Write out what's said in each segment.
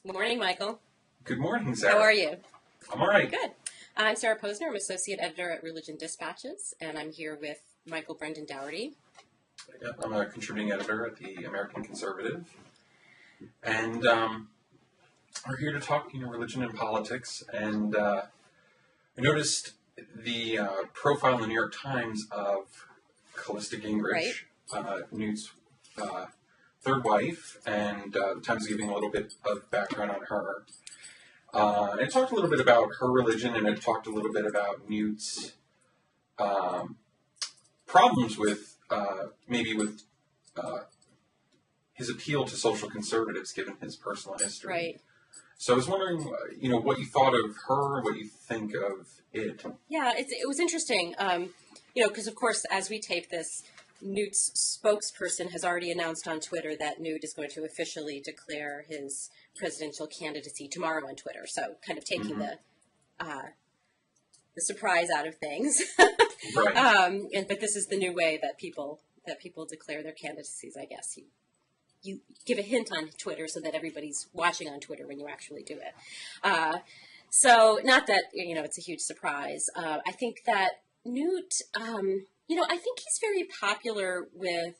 Morning, Michael. Good morning, Sarah. How are you? I'm all right. Good. I'm Sarah Posner. I'm Associate Editor at Religion Dispatches, and I'm here with Michael Brendan Dougherty. Yep, I'm a contributing editor at the American Conservative, and we're here to talk, religion and politics. And I noticed the profile in the New York Times of Callista Gingrich, Newt's third wife, and the Times is giving a little bit of background on her. It talked a little bit about her religion, and it talked a little bit about Newt's problems with his appeal to social conservatives, given his personal history. Right. So I was wondering, what you thought of her, what you think of it. Yeah, it was interesting, because, of course, as we tape this, Newt's spokesperson has already announced on Twitter that Newt is going to officially declare his presidential candidacy tomorrow on Twitter. So kind of taking the surprise out of things. Right. But this is the new way that people declare their candidacies, I guess. You give a hint on Twitter so that everybody's watching on Twitter when you actually do it. So not that, it's a huge surprise. I think that Newt, I think he's very popular with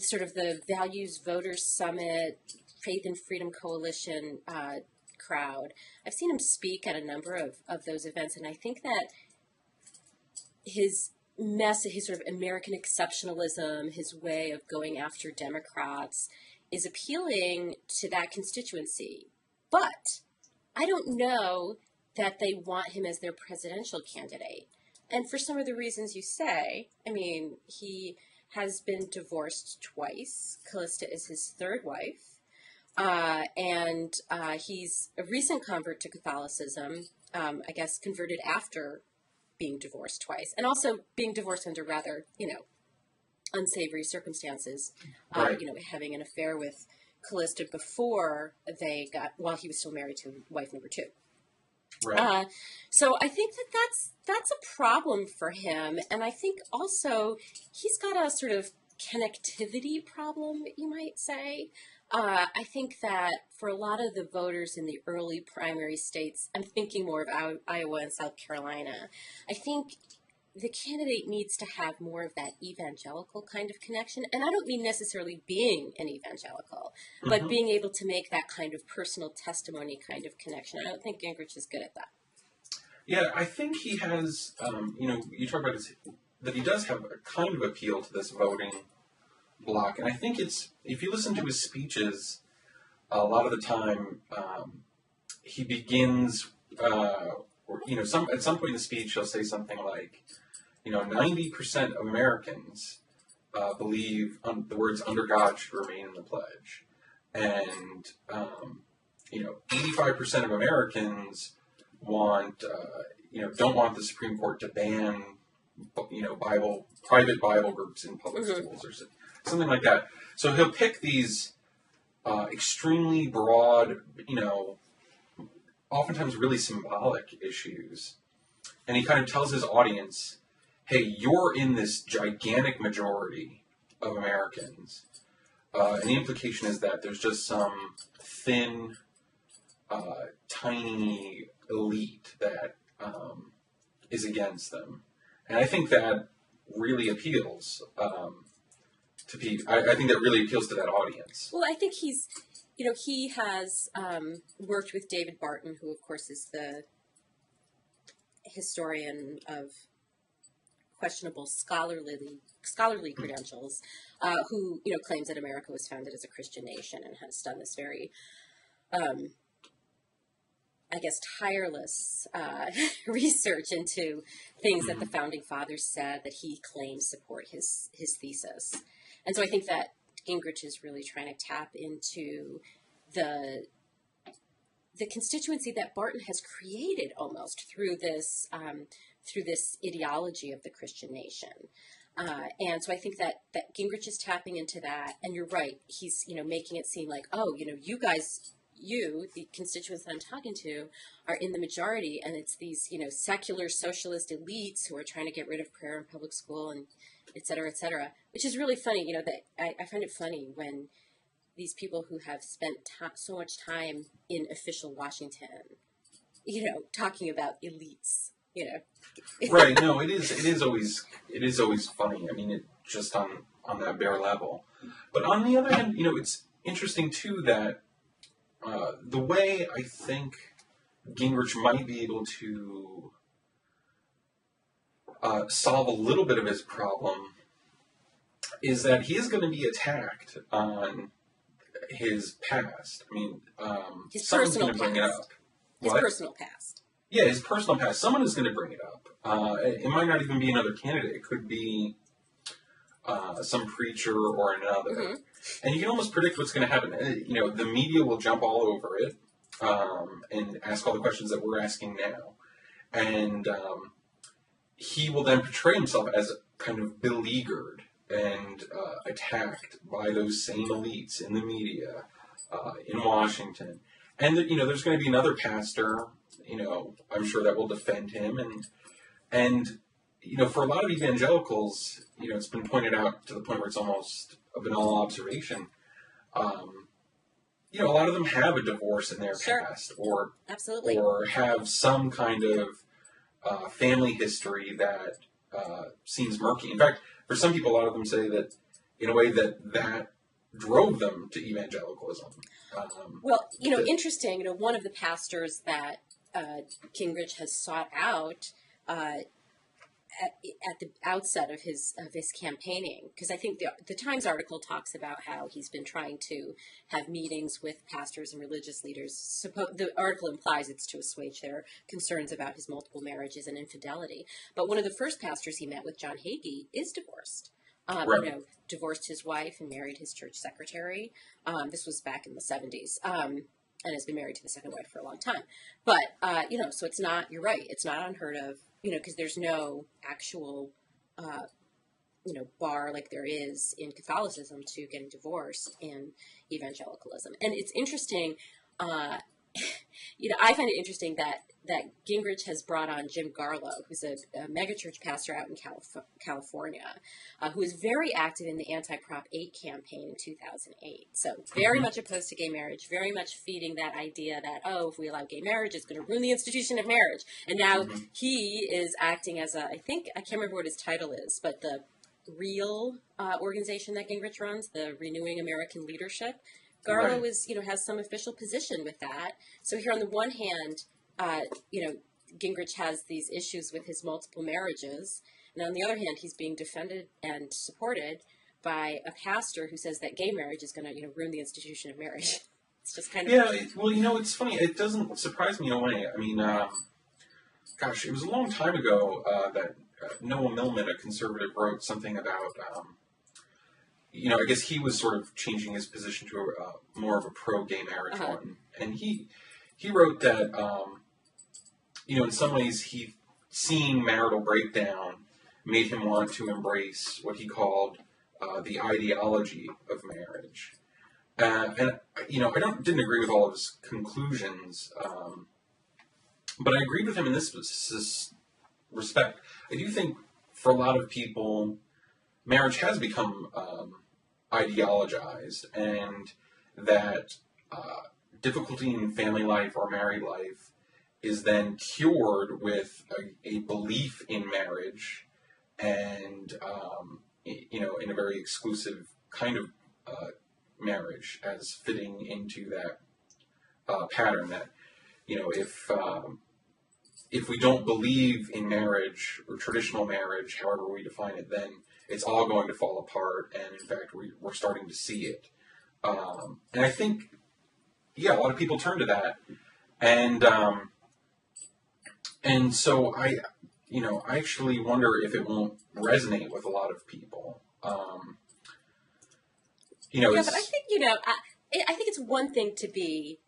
sort of the Values Voters Summit, Faith and Freedom Coalition crowd. I've seen him speak at a number of those events, and I think that his message, his sort of American exceptionalism, his way of going after Democrats is appealing to that constituency. But I don't know that they want him as their presidential candidate. And for some of the reasons you say, he has been divorced twice. Callista is his third wife. And he's a recent convert to Catholicism, I guess converted after being divorced twice. And also being divorced under rather, unsavory circumstances. Right. Having an affair with Callista before while he was still married to wife number two. Right. So I think that's a problem for him, and I think also he's got a sort of connectivity problem, you might say. I think that for a lot of the voters in the early primary states, I'm thinking more of Iowa and South Carolina, I think the candidate needs to have more of that evangelical kind of connection. And I don't mean necessarily being an evangelical, but being able to make that kind of personal testimony kind of connection. I don't think Gingrich is good at that. Yeah, I think he has, you talk about that he does have a kind of appeal to this voting bloc. And I think if you listen to his speeches, a lot of the time he begins, at some point in the speech, he'll say something like, 90% of Americans believe the words "under God" should remain in the pledge, and 85% of Americans don't want the Supreme Court to ban, private Bible groups in public schools or something like that. So he'll pick these extremely broad, oftentimes really symbolic issues, and he kind of tells his audience, hey, you're in this gigantic majority of Americans, and the implication is that there's just some thin, tiny elite that is against them. And I think that really appeals to people. I think that really appeals to that audience. Well, I think he has worked with David Barton, who, of course, is the historian of questionable scholarly credentials, who claims that America was founded as a Christian nation and has done this very, tireless research into things that the founding fathers said that he claims support his thesis. And so I think that Gingrich is really trying to tap into the constituency that Barton has created almost through this ideology of the Christian nation. And so I think that Gingrich is tapping into that. And you're right. He's, making it seem like, you guys, the constituents that I'm talking to, are in the majority. And it's these, secular socialist elites who are trying to get rid of prayer in public school and et cetera, which is really funny. That I find it funny when these people who have spent so much time in official Washington, talking about elites, Right. No, it is always funny. I mean, it just on that bare level. But on the other hand, it's interesting too that the way I think Gingrich might be able to solve a little bit of his problem is that he is going to be attacked on his past. I mean, his someone's personal going to bring it past. up. His What? personal past. Yeah, his personal past. Someone is going to bring it up. It might not even be another candidate. It could be some preacher or another. Mm-hmm. And you can almost predict what's going to happen. The media will jump all over it and ask all the questions that we're asking now. And he will then portray himself as kind of beleaguered and attacked by those same elites in the media in Washington. And, there's going to be another pastor, I'm sure that will defend him. And for a lot of evangelicals, it's been pointed out to the point where it's almost a banal observation. A lot of them have a divorce in their Sure. past, or Absolutely. or have some kind of family history that seems murky. In fact, for some people, a lot of them say that, in a way, that drove them to evangelicalism. Well, interesting. One of the pastors that Gingrich has sought out at the outset of his campaigning, because I think the Times article talks about how he's been trying to have meetings with pastors and religious leaders. The article implies it's to assuage their concerns about his multiple marriages and infidelity. But one of the first pastors he met with, John Hagee, is divorced. Right. Divorced his wife and married his church secretary. This was back in the 70s. And has been married to the second wife for a long time. But, so it's not, you're right, it's not unheard of, because there's no actual, bar like there is in Catholicism to getting divorced in evangelicalism. And it's interesting, I find it interesting that Gingrich has brought on Jim Garlow, who's a megachurch pastor out in California, who was very active in the anti-Prop 8 campaign in 2008. So very much opposed to gay marriage, very much feeding that idea that, if we allow gay marriage, it's going to ruin the institution of marriage. And now he is acting as I can't remember what his title is, but the real organization that Gingrich runs, the Renewing American Leadership, Garlow is, has some official position with that. So here on the one hand, Gingrich has these issues with his multiple marriages. And on the other hand, he's being defended and supported by a pastor who says that gay marriage is going to, ruin the institution of marriage. It's just kind of... Yeah, it's funny. It doesn't surprise me in a way. I mean, it was a long time ago that Noah Millman, a conservative, wrote something about... I guess he was sort of changing his position to more of a pro-gay marriage one. And he wrote that, in some ways, seeing marital breakdown made him want to embrace what he called the ideology of marriage. And I didn't agree with all of his conclusions, but I agreed with him in this respect. I do think for a lot of people, marriage has become ideologized, and that difficulty in family life or married life is then cured with a belief in marriage and, in a very exclusive kind of marriage as fitting into that pattern that, if we don't believe in marriage or traditional marriage, however we define it, then it's all going to fall apart, and in fact, we're starting to see it. And I think, a lot of people turn to that, and so I actually wonder if it won't resonate with a lot of people. But I think, I think it's one thing to be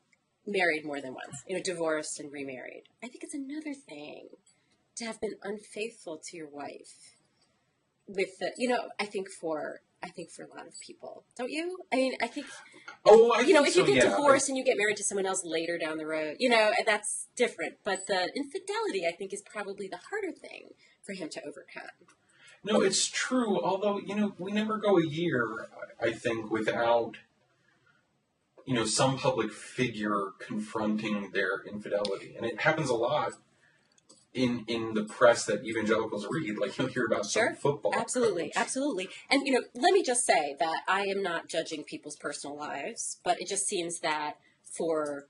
married more than once, divorced and remarried. I think it's another thing to have been unfaithful to your wife. With the, I think for a lot of people, don't you? I mean, I think, if you get divorced and you get married to someone else later down the road, that's different. But the infidelity, I think, is probably the harder thing for him to overcome. No, it's true. Although, we never go a year, I think, without some public figure confronting their infidelity. And it happens a lot in the press that evangelicals read. Like, you'll hear about some football Absolutely, coach. absolutely. And, let me just say that I am not judging people's personal lives, but it just seems that for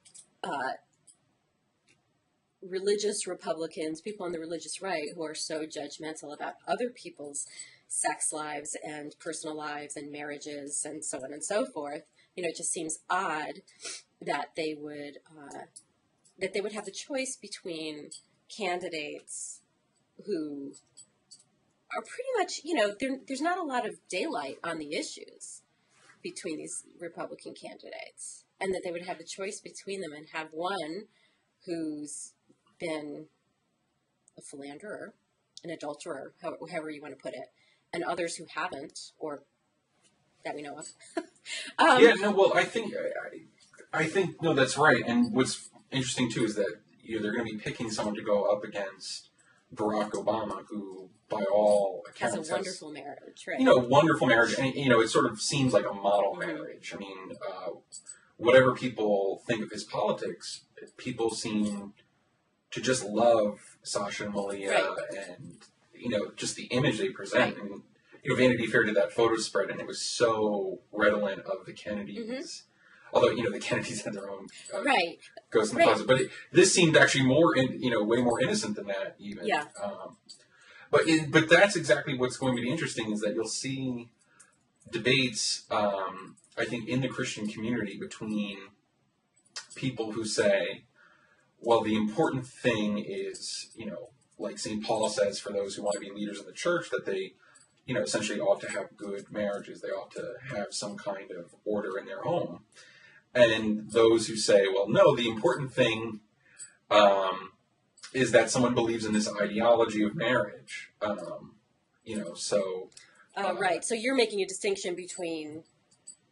religious Republicans, people on the religious right who are so judgmental about other people's sex lives and personal lives and marriages and so on and so forth, it just seems odd that they would have the choice between candidates who are pretty much, there's not a lot of daylight on the issues between these Republican candidates, and that they would have the choice between them and have one who's been a philanderer, an adulterer, however you want to put it, and others who haven't, or that we know of. I think no, that's right. And what's interesting too is that they're going to be picking someone to go up against Barack Obama, who by all accounts has a wonderful marriage, right? Wonderful marriage, and it sort of seems like a model marriage. I mean, whatever people think of his politics, people seem to just love Sasha and Malia, and just the image they present. Right. And Vanity Fair did that photo spread, and it was so redolent of the Kennedys. Mm-hmm. Although the Kennedys had their own ghost in the closet, but this seemed actually more, way more innocent than that even. Yeah. But that's exactly what's going to be interesting, is that you'll see debates, I think, in the Christian community between people who say, well, the important thing is, like St. Paul says, for those who want to be leaders in the church, that they, essentially ought to have good marriages. They ought to have some kind of order in their home. And those who say, well, no, the important thing is that someone believes in this ideology of marriage. Right. So you're making a distinction between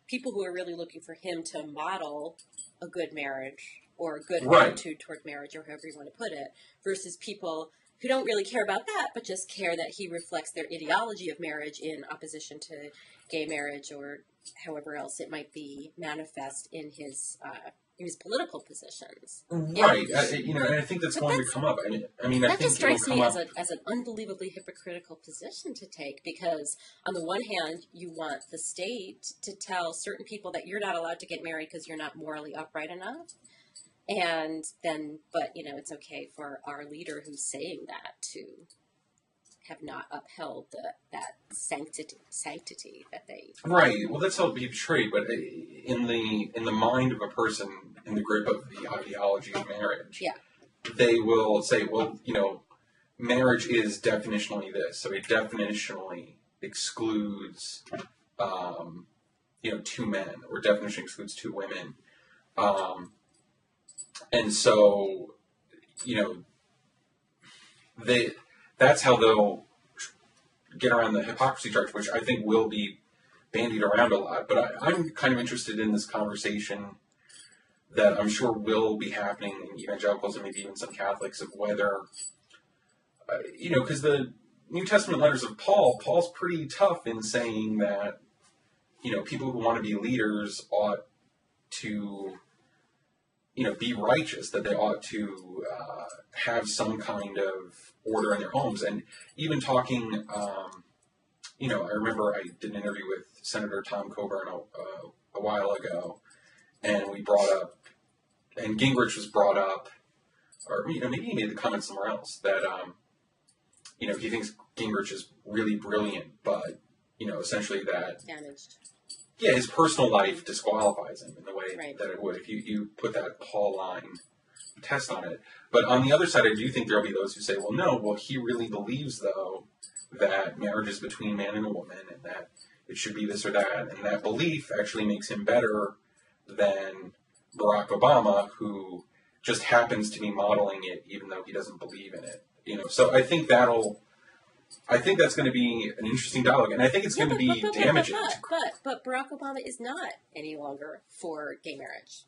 people who are really looking for him to model a good marriage or a good attitude toward marriage, or however you want to put it, versus people who don't really care about that, but just care that he reflects their ideology of marriage in opposition to gay marriage, or however else it might be manifest in his political positions. Right. And I think that's going to come up. I mean, that just strikes me as an unbelievably hypocritical position to take, because on the one hand, you want the state to tell certain people that you're not allowed to get married because you're not morally upright enough. And then, but, it's okay for our leader who's saying that to have not upheld that sanctity that they... Right. Well, that's how it be portrayed. But in the mind of a person in the grip of the ideology of marriage, they will say, well, marriage is definitionally this. So it definitionally excludes, two men, or definitionally excludes two women. And so, that's how they'll get around the hypocrisy charge, which I think will be bandied around a lot. But I'm kind of interested in this conversation that I'm sure will be happening in evangelicals and maybe even some Catholics, of whether, because the New Testament letters of Paul's pretty tough in saying that, people who want to be leaders ought to, be righteous, that they ought to have some kind of order in their homes. And even talking, I remember I did an interview with Senator Tom Coburn a while ago, and we brought up, and Gingrich was brought up, or maybe he made the comment somewhere else, that, he thinks Gingrich is really brilliant, but, essentially that... Damaged. Yeah, his personal life disqualifies him in the way that it would if you put that Pauline test on it. But on the other side, I do think there'll be those who say, well, he really believes, though, that marriage is between man and a woman, and that it should be this or that, and that belief actually makes him better than Barack Obama, who just happens to be modeling it even though he doesn't believe in it. So I think that's going to be an interesting dialogue, and I think it's going to be damaging. But Barack Obama is not any longer for gay marriage.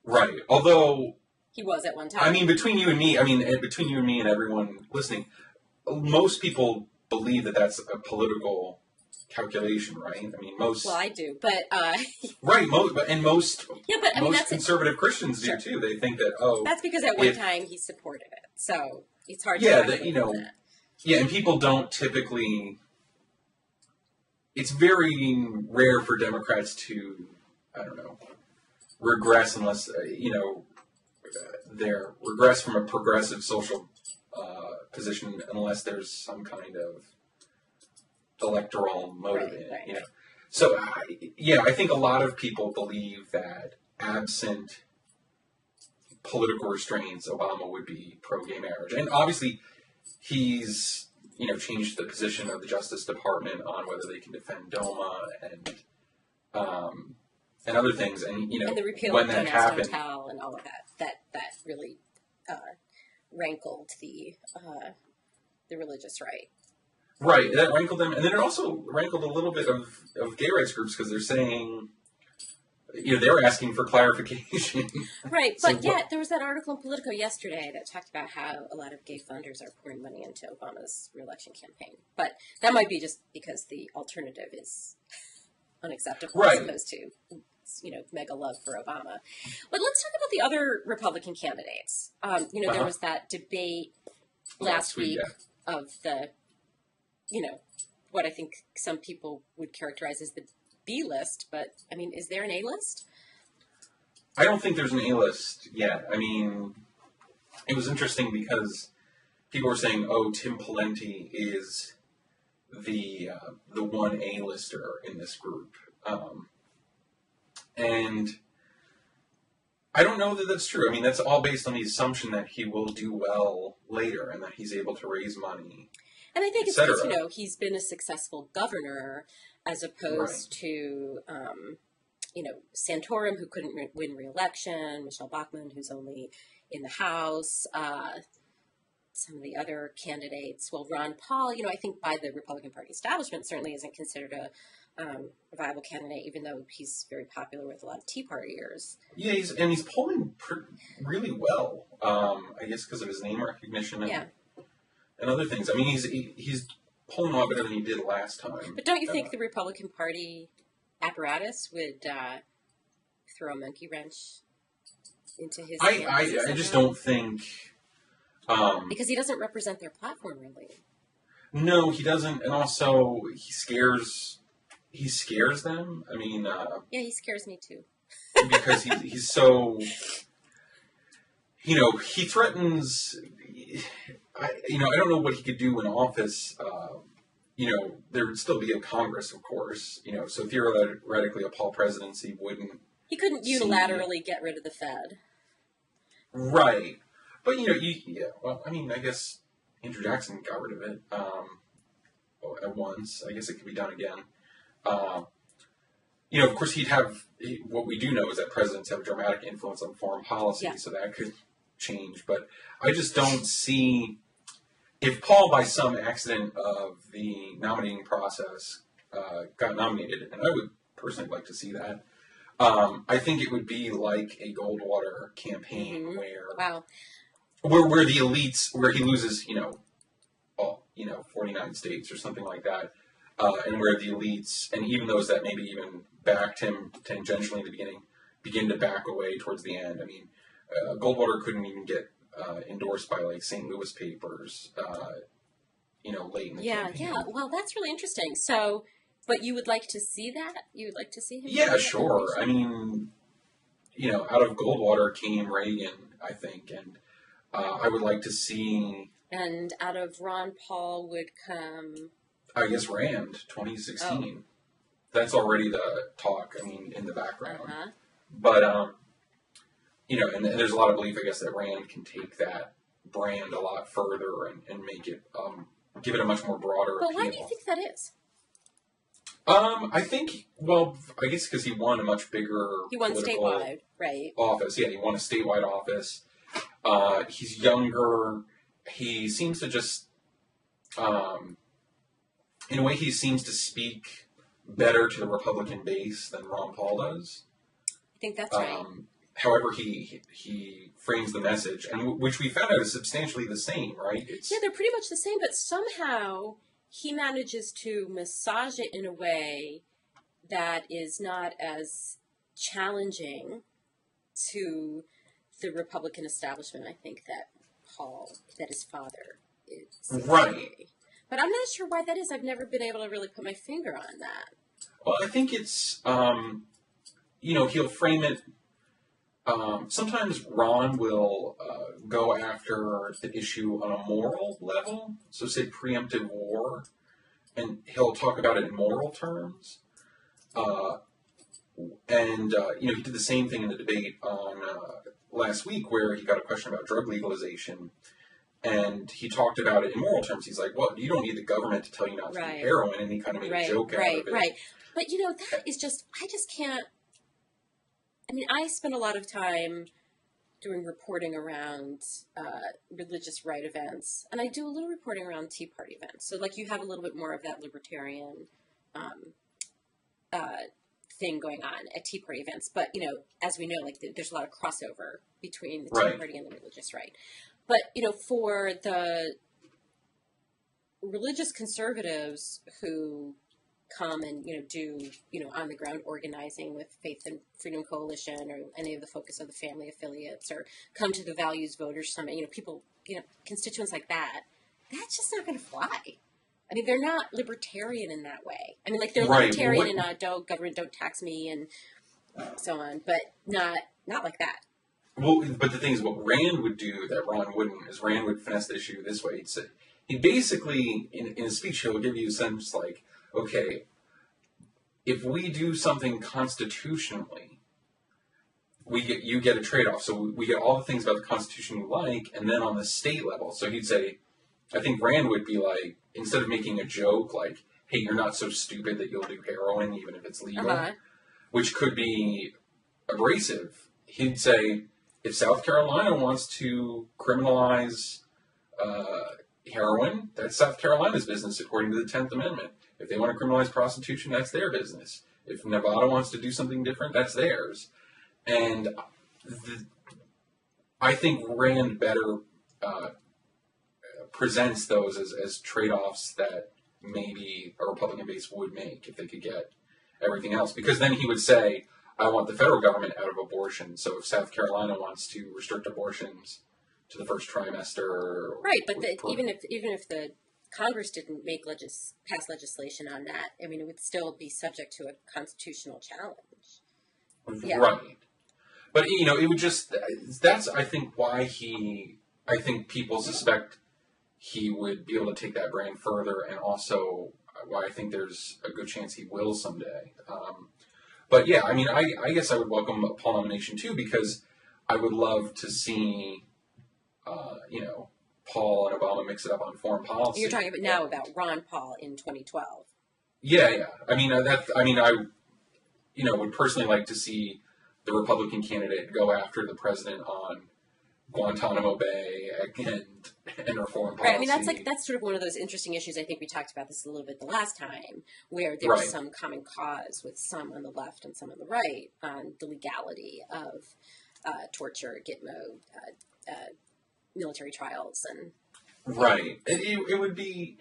Right. Although he was at one time. I mean, between you and me and everyone listening, most people believe that that's a political calculation, right? I mean, most... Well, I do, but... Right, most yeah, but I mean, that's conservative Christians do, too. They think that, that's because at one time he supported it, so it's hard to... Yeah, yeah, and people don't typically... It's very rare for Democrats to, I don't know, regress unless, they're regress from a progressive social position unless there's some kind of electoral motive in it, right. So, I think a lot of people believe that absent political restraints, Obama would be pro-gay marriage. And obviously, he's, changed the position of the Justice Department on whether they can defend DOMA and other things. And, and the repeal when of that Don't happened... Ask, Don't Tell and all of that really rankled the religious right. Right, that rankled them. And then it also rankled a little bit of gay rights groups because they're saying... they were asking for clarification. Right, but there was that article in Politico yesterday that talked about how a lot of gay funders are pouring money into Obama's re-election campaign. But that might be just because the alternative is unacceptable as opposed to, mega love for Obama. But let's talk about the other Republican candidates. There was that debate last week of the, what I think some people would characterize as the B list, but I mean, is there an A list? I don't think there's an A list yet. I mean, it was interesting because people were saying, "Oh, Tim Pawlenty is the one A lister in this group," and I don't know that that's true. I mean, that's all based on the assumption that he will do well later and that he's able to raise money. And I think it's because he's been a successful governor. As opposed to, Santorum, who couldn't win re-election, Michelle Bachmann, who's only in the House, some of the other candidates. Well, Ron Paul, I think by the Republican Party establishment certainly isn't considered a viable candidate, even though he's very popular with a lot of Tea Partiers. Yeah, he's polling really well, I guess because of his name recognition and other things. I mean, he's polling a lot better than he did last time. But don't you think the Republican Party apparatus would throw a monkey wrench into his... I just don't think... because he doesn't represent their platform, really. No, he doesn't. And also, he scares them. I mean... yeah, he scares me, too. Because he's so... he threatens... I don't know what he could do in office. There would still be a Congress, of course. So theoretically, a Paul presidency wouldn't. He couldn't unilaterally get rid of the Fed. Right, but I guess Andrew Jackson got rid of it at once. I guess it could be done again. Of course, he'd have. What we do know is that presidents have a dramatic influence on foreign policy, so that could change. But I just don't see. If Paul, by some accident of the nominating process, got nominated, and I would personally like to see that, I think it would be like a Goldwater campaign where the elites, where he loses, 49 states or something like that, and where the elites, and even those that maybe even backed him tangentially in the beginning, begin to back away towards the end. I mean, Goldwater couldn't even get endorsed by like St. Louis papers, late in the campaign. Yeah. Well, that's really interesting. So, but you would like to see that? You would like to see him? Yeah, sure. I mean, out of Goldwater came Reagan, I think, and I would like to see. And out of Ron Paul would come. I guess Rand, 2016. That's already the talk. I mean, in the background, but and there's a lot of belief, I guess, that Rand can take that brand a lot further and make it, give it a much more broader appeal. But why do you think that is? I think, I guess because he won a much bigger statewide, right? Office. Yeah, he won a statewide office. He's younger. He seems to just, in a way, he seems to speak better to the Republican base than Ron Paul does. I think that's right. However, he frames the message, and which we found out is substantially the same, right? They're pretty much the same, but somehow he manages to massage it in a way that is not as challenging to the Republican establishment, I think, that his father is. Right. But I'm not sure why that is. I've never been able to really put my finger on that. Well, I think it's, he'll frame it. Sometimes Ron will go after the issue on a moral level, so say preemptive war, and he'll talk about it in moral terms. He did the same thing in the debate on last week where he got a question about drug legalization, and he talked about it in moral terms. He's like, well, you don't need the government to tell you not to do heroin, and he kind of made a joke out of it. Right. But, that is just, I just can't, I spend a lot of time doing reporting around religious right events, and I do a little reporting around Tea Party events. So, you have a little bit more of that libertarian thing going on at Tea Party events. But, as we know, there's a lot of crossover between the Tea Party and the religious right. But, for the religious conservatives who come and, do, on the ground organizing with Faith and Freedom Coalition or any of the Focus of the Family affiliates or come to the Values Voters Summit, people, constituents like that, that's just not going to fly. They're not libertarian in that way. They're libertarian in government don't tax me and so on, but not like that. Well, but the thing is, what Rand would do that Ron wouldn't is Rand would finesse the issue this way. He'd basically, in a speech, he'll give you a sense like, okay, if we do something constitutionally, you get a trade-off. So we get all the things about the Constitution you like, and then on the state level. So he'd say, I think Rand would be like, instead of making a joke like, hey, you're not so stupid that you'll do heroin even if it's legal, which could be abrasive, he'd say, if South Carolina wants to criminalize heroin, that's South Carolina's business according to the 10th Amendment. If they want to criminalize prostitution, that's their business. If Nevada wants to do something different, that's theirs. And I think Rand better presents those as trade-offs that maybe a Republican base would make if they could get everything else. Because then he would say, I want the federal government out of abortion. So if South Carolina wants to restrict abortions to the first trimester... Right, but even if the Congress didn't pass legislation on that, it would still be subject to a constitutional challenge. Yeah. Right. But, it would just... That's, I think, why I think people suspect he would be able to take that brand further, and also why I think there's a good chance he will someday. But yeah, I guess I would welcome a Paul nomination too, because I would love to see, Paul and Obama mix it up on foreign policy. You're talking about Ron Paul in 2012. Yeah. I would personally like to see the Republican candidate go after the president on Guantanamo Bay and our foreign policy. Right. That's sort of one of those interesting issues. I think we talked about this a little bit the last time, where there's some common cause with some on the left and some on the right on the legality of torture, Gitmo, military trials, and right. It would be.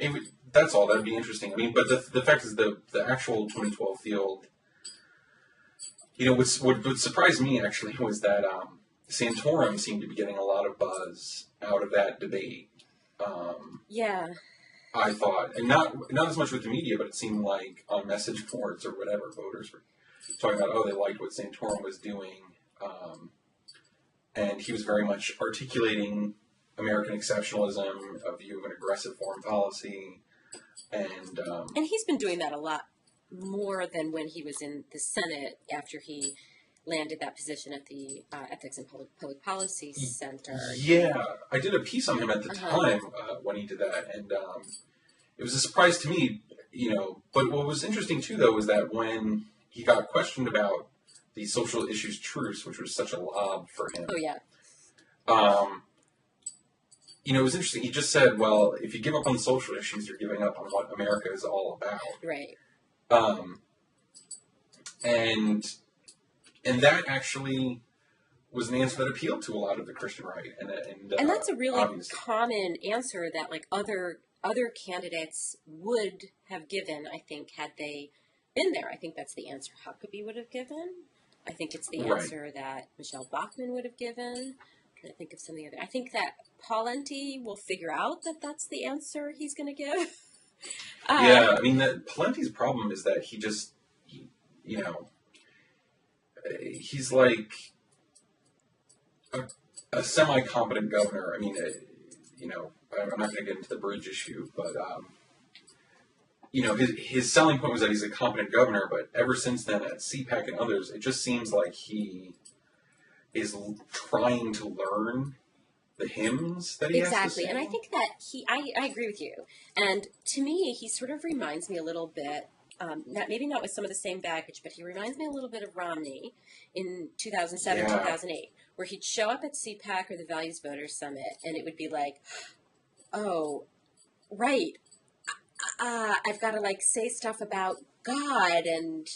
That's all. That'd be interesting. But the fact is, the actual 2012 field. What surprised me actually was that Santorum seemed to be getting a lot of buzz out of that debate. I thought, and not as much with the media, but it seemed like on message boards or whatever, voters were talking about, they liked what Santorum was doing, and he was very much articulating American exceptionalism, a view of an aggressive foreign policy, and he's been doing that a lot more than when he was in the Senate after he landed that position at the Ethics and Public Policy Center. Yeah, I did a piece on him at the time when he did that, and it was a surprise to me, But what was interesting too, though, was that when he got questioned about the social issues truce, which was such a lob for him. Oh yeah. It was interesting. He just said, "Well, if you give up on the social issues, you're giving up on what America is all about." Right. And that actually was an answer that appealed to a lot of the Christian right, and that's a really common answer that other other candidates would have given, I think, had they been there. I think that's the answer Huckabee would have given. I think it's the answer that Michelle Bachmann would have given. I'm trying to think of some of the other. I think that Pawlenty will figure out that that's the answer he's going to give. Yeah, I mean, Pawlenty's problem is that he's like a semi-competent governor. I mean, I'm not going to get into the bridge issue, but his selling point was that he's a competent governor. But ever since then, at CPAC and others, it just seems like he is trying to learn the hymns that he has to sing. And I think that I agree with you. And to me, he sort of reminds me a little bit. Maybe not with some of the same baggage, but he reminds me a little bit of Romney in 2007, 2008, where he'd show up at CPAC or the Values Voters Summit, and it would be like, oh, right, I've got to like say stuff about God and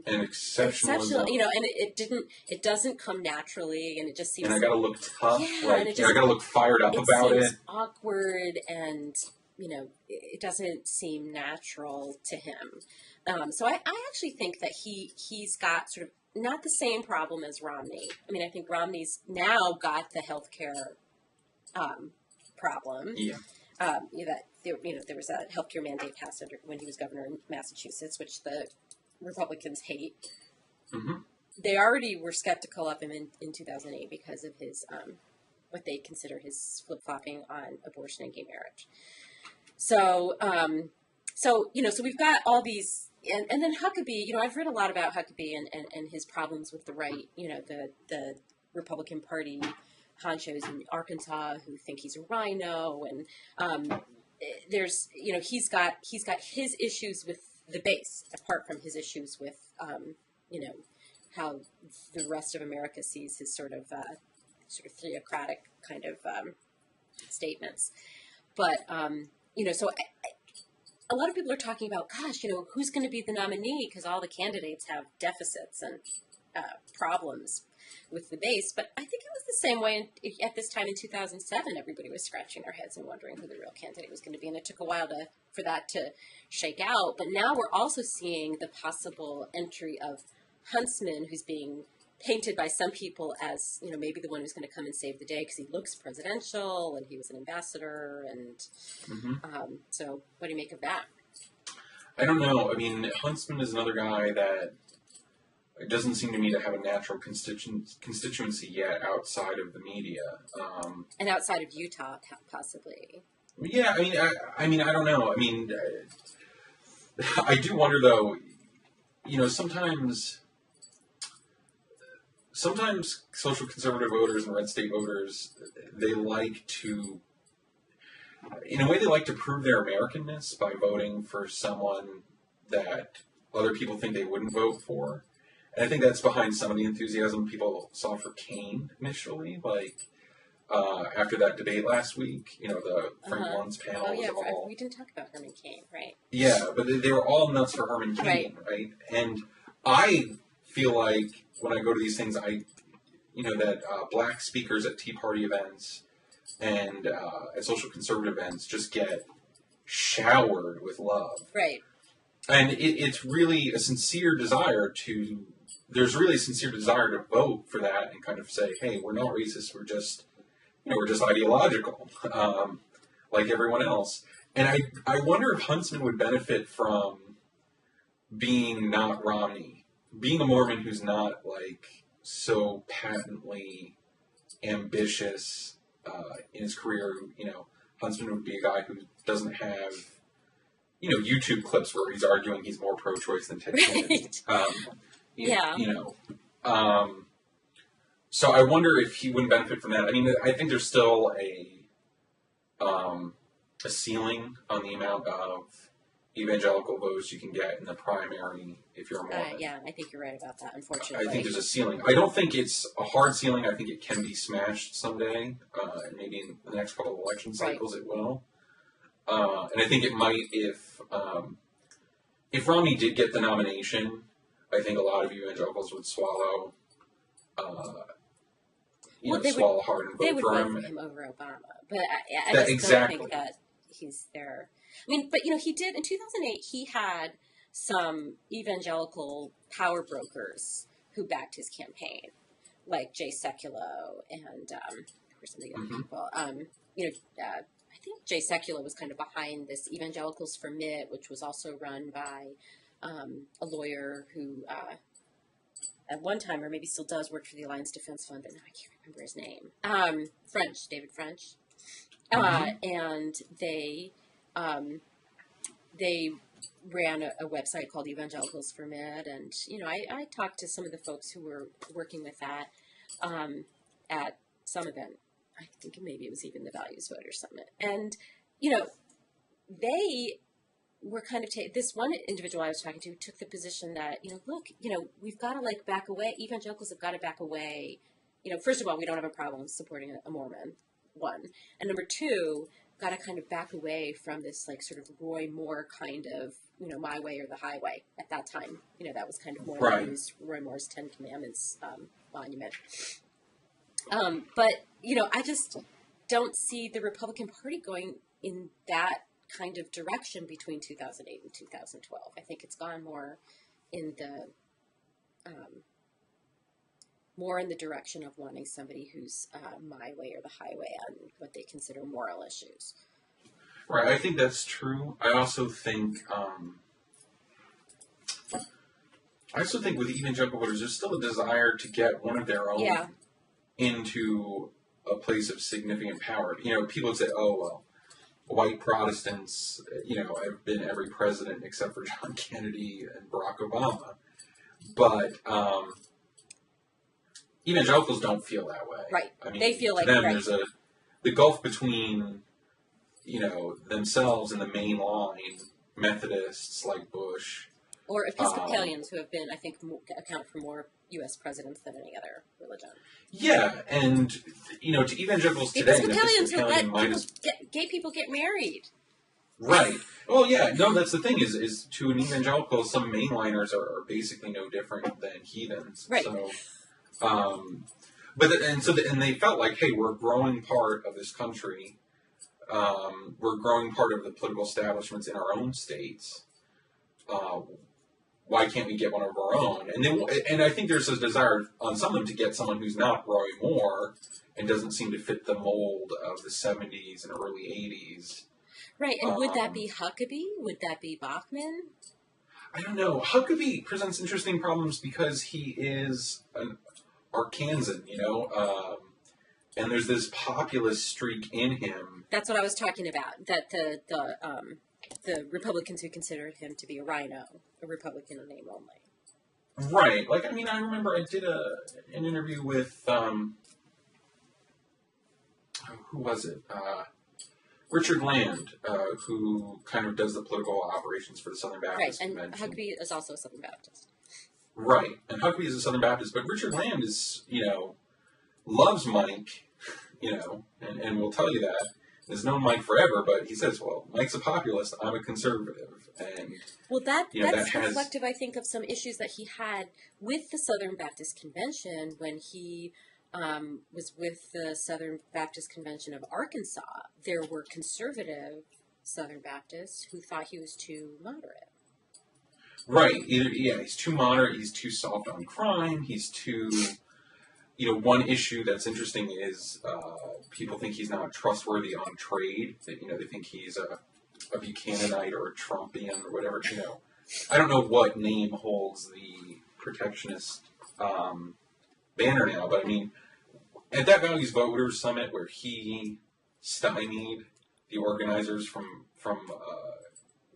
exceptional, and it doesn't come naturally, and it just seems. And I got to look tough, I got to look fired up about it. It seems awkward, and it doesn't seem natural to him. So I actually think that he's got sort of not the same problem as Romney. I mean, I think Romney's now got the healthcare problem. Yeah. That there was a healthcare mandate passed when he was governor in Massachusetts, which the Republicans hate. Mm-hmm. They already were skeptical of him in 2008 because of his what they consider his flip-flopping on abortion and gay marriage. So we've got all these. And then Huckabee, I've read a lot about Huckabee and his problems with the right, the Republican Party honchos in Arkansas who think he's a rhino, and there's, he's got his issues with the base, apart from his issues with, how the rest of America sees his sort of theocratic kind of statements. But, so a lot of people are talking about, gosh, who's going to be the nominee because all the candidates have deficits and problems with the base. But I think it was the same way at this time in 2007. Everybody was scratching their heads and wondering who the real candidate was going to be. And it took a while for that to shake out. But now we're also seeing the possible entry of Huntsman, who's being painted by some people as, maybe the one who's going to come and save the day because he looks presidential and he was an ambassador. And so what do you make of that? I don't know. I mean, Huntsman is another guy that it doesn't seem to me to have a natural constituency yet outside of the media. And outside of Utah, possibly. Yeah, I mean, I don't know. I mean, I do wonder, though, sometimes social conservative voters and red state voters, they like to prove their Americanness by voting for someone that other people think they wouldn't vote for. And I think that's behind some of the enthusiasm people saw for Kane initially, like after that debate last week, the Frank Luntz panel. Oh, yeah, we didn't talk about Herman Cain, right? Yeah, but they were all nuts for Herman Cain, right? And I feel like when I go to these things, that black speakers at Tea Party events and at social conservative events just get showered with love. Right. And it's really a sincere desire there's really a sincere desire to vote for that and kind of say, hey, we're not racist, we're just ideological, like everyone else. And I wonder if Huntsman would benefit from being not Romney. Being a Mormon who's not, so patently ambitious in his career, Huntsman would be a guy who doesn't have, YouTube clips where he's arguing he's more pro-choice than Ted Kennedy. So I wonder if he wouldn't benefit from that. I mean, I think there's still a ceiling on the amount of evangelical votes you can get in the primary if you're a Mormon. Yeah, I think you're right about that, unfortunately. I think there's a ceiling. I don't think it's a hard ceiling. I think it can be smashed someday. Maybe in the next couple of election cycles it will. And I think it might if Romney did get the nomination, I think a lot of evangelicals would swallow swallow hard and vote for him. They would vote for him over Obama. But I just don't think that he's their I mean, but he did in 2008. He had some evangelical power brokers who backed his campaign, like Jay Sekulow and who are some of the other people. I think Jay Sekulow was kind of behind this Evangelicals for Mitt, which was also run by a lawyer who at one time, or maybe still does, work for the Alliance Defense Fund, but now I can't remember his name. David French. And they ran a website called Evangelicals for Mitt, and I talked to some of the folks who were working with that at some event. I think maybe it was even the Values Voter Summit, and they were kind of this one individual I was talking to took the position that look, we've got to back away. Evangelicals have got to back away. First of all, we don't have a problem supporting a Mormon. One, and number two, got to kind of back away from this sort of Roy Moore kind of my way or the highway at that time. That was kind of more Roy Moore's 10 Commandments monument. But I just don't see the Republican Party going in that kind of direction between 2008 and 2012. I think it's gone more in the direction of wanting somebody who's my way or the highway on what they consider moral issues. Right, I think that's true. I also think with evangelical voters, there's still a desire to get one of their own into a place of significant power. People would say, "Oh well, white Protestants, have been every president except for John Kennedy and Barack Obama," but evangelicals don't feel that way. Right. I mean, they feel like them, there's the gulf between themselves and the main line Methodists like Bush. Or Episcopalians who have been, I think, account for more U.S. presidents than any other religion. Yeah, and, to evangelicals today... Episcopalians who let gay people get married. Right. Well, yeah, no, that's the thing, is to an evangelical, some mainliners are basically no different than heathens. Right. So, and they felt like, hey, we're a growing part of this country. We're a growing part of the political establishments in our own states. Why can't we get one of our own? And I think there's a desire on some of them to get someone who's not Roy Moore and doesn't seem to fit the mold of the 70s and early 80s. Right, and would that be Huckabee? Would that be Bachman? I don't know. Huckabee presents interesting problems because he is an Arkansan, and there's this populist streak in him. That's what I was talking about, that the Republicans who considered him to be a rhino, a Republican in name only. Right. I remember I did an interview with, who was it? Richard Land, who kind of does the political operations for the Southern Baptist Convention. And Huckabee is also a Southern Baptist. Right. And Huckabee is a Southern Baptist, but Richard Land is, loves Mike, and will tell you that. Has known Mike forever, but he says, well, Mike's a populist, I'm a conservative. And that's reflective, I think, of some issues that he had with the Southern Baptist Convention when he was with the Southern Baptist Convention of Arkansas. There were conservative Southern Baptists who thought he was too moderate. Right. He's too moderate, he's too soft on crime, he's too... one issue that's interesting is people think he's not trustworthy on trade. They think he's a Buchananite or a Trumpian or whatever. I don't know what name holds the protectionist banner now, but at that Values Voters Summit where he stymied the organizers from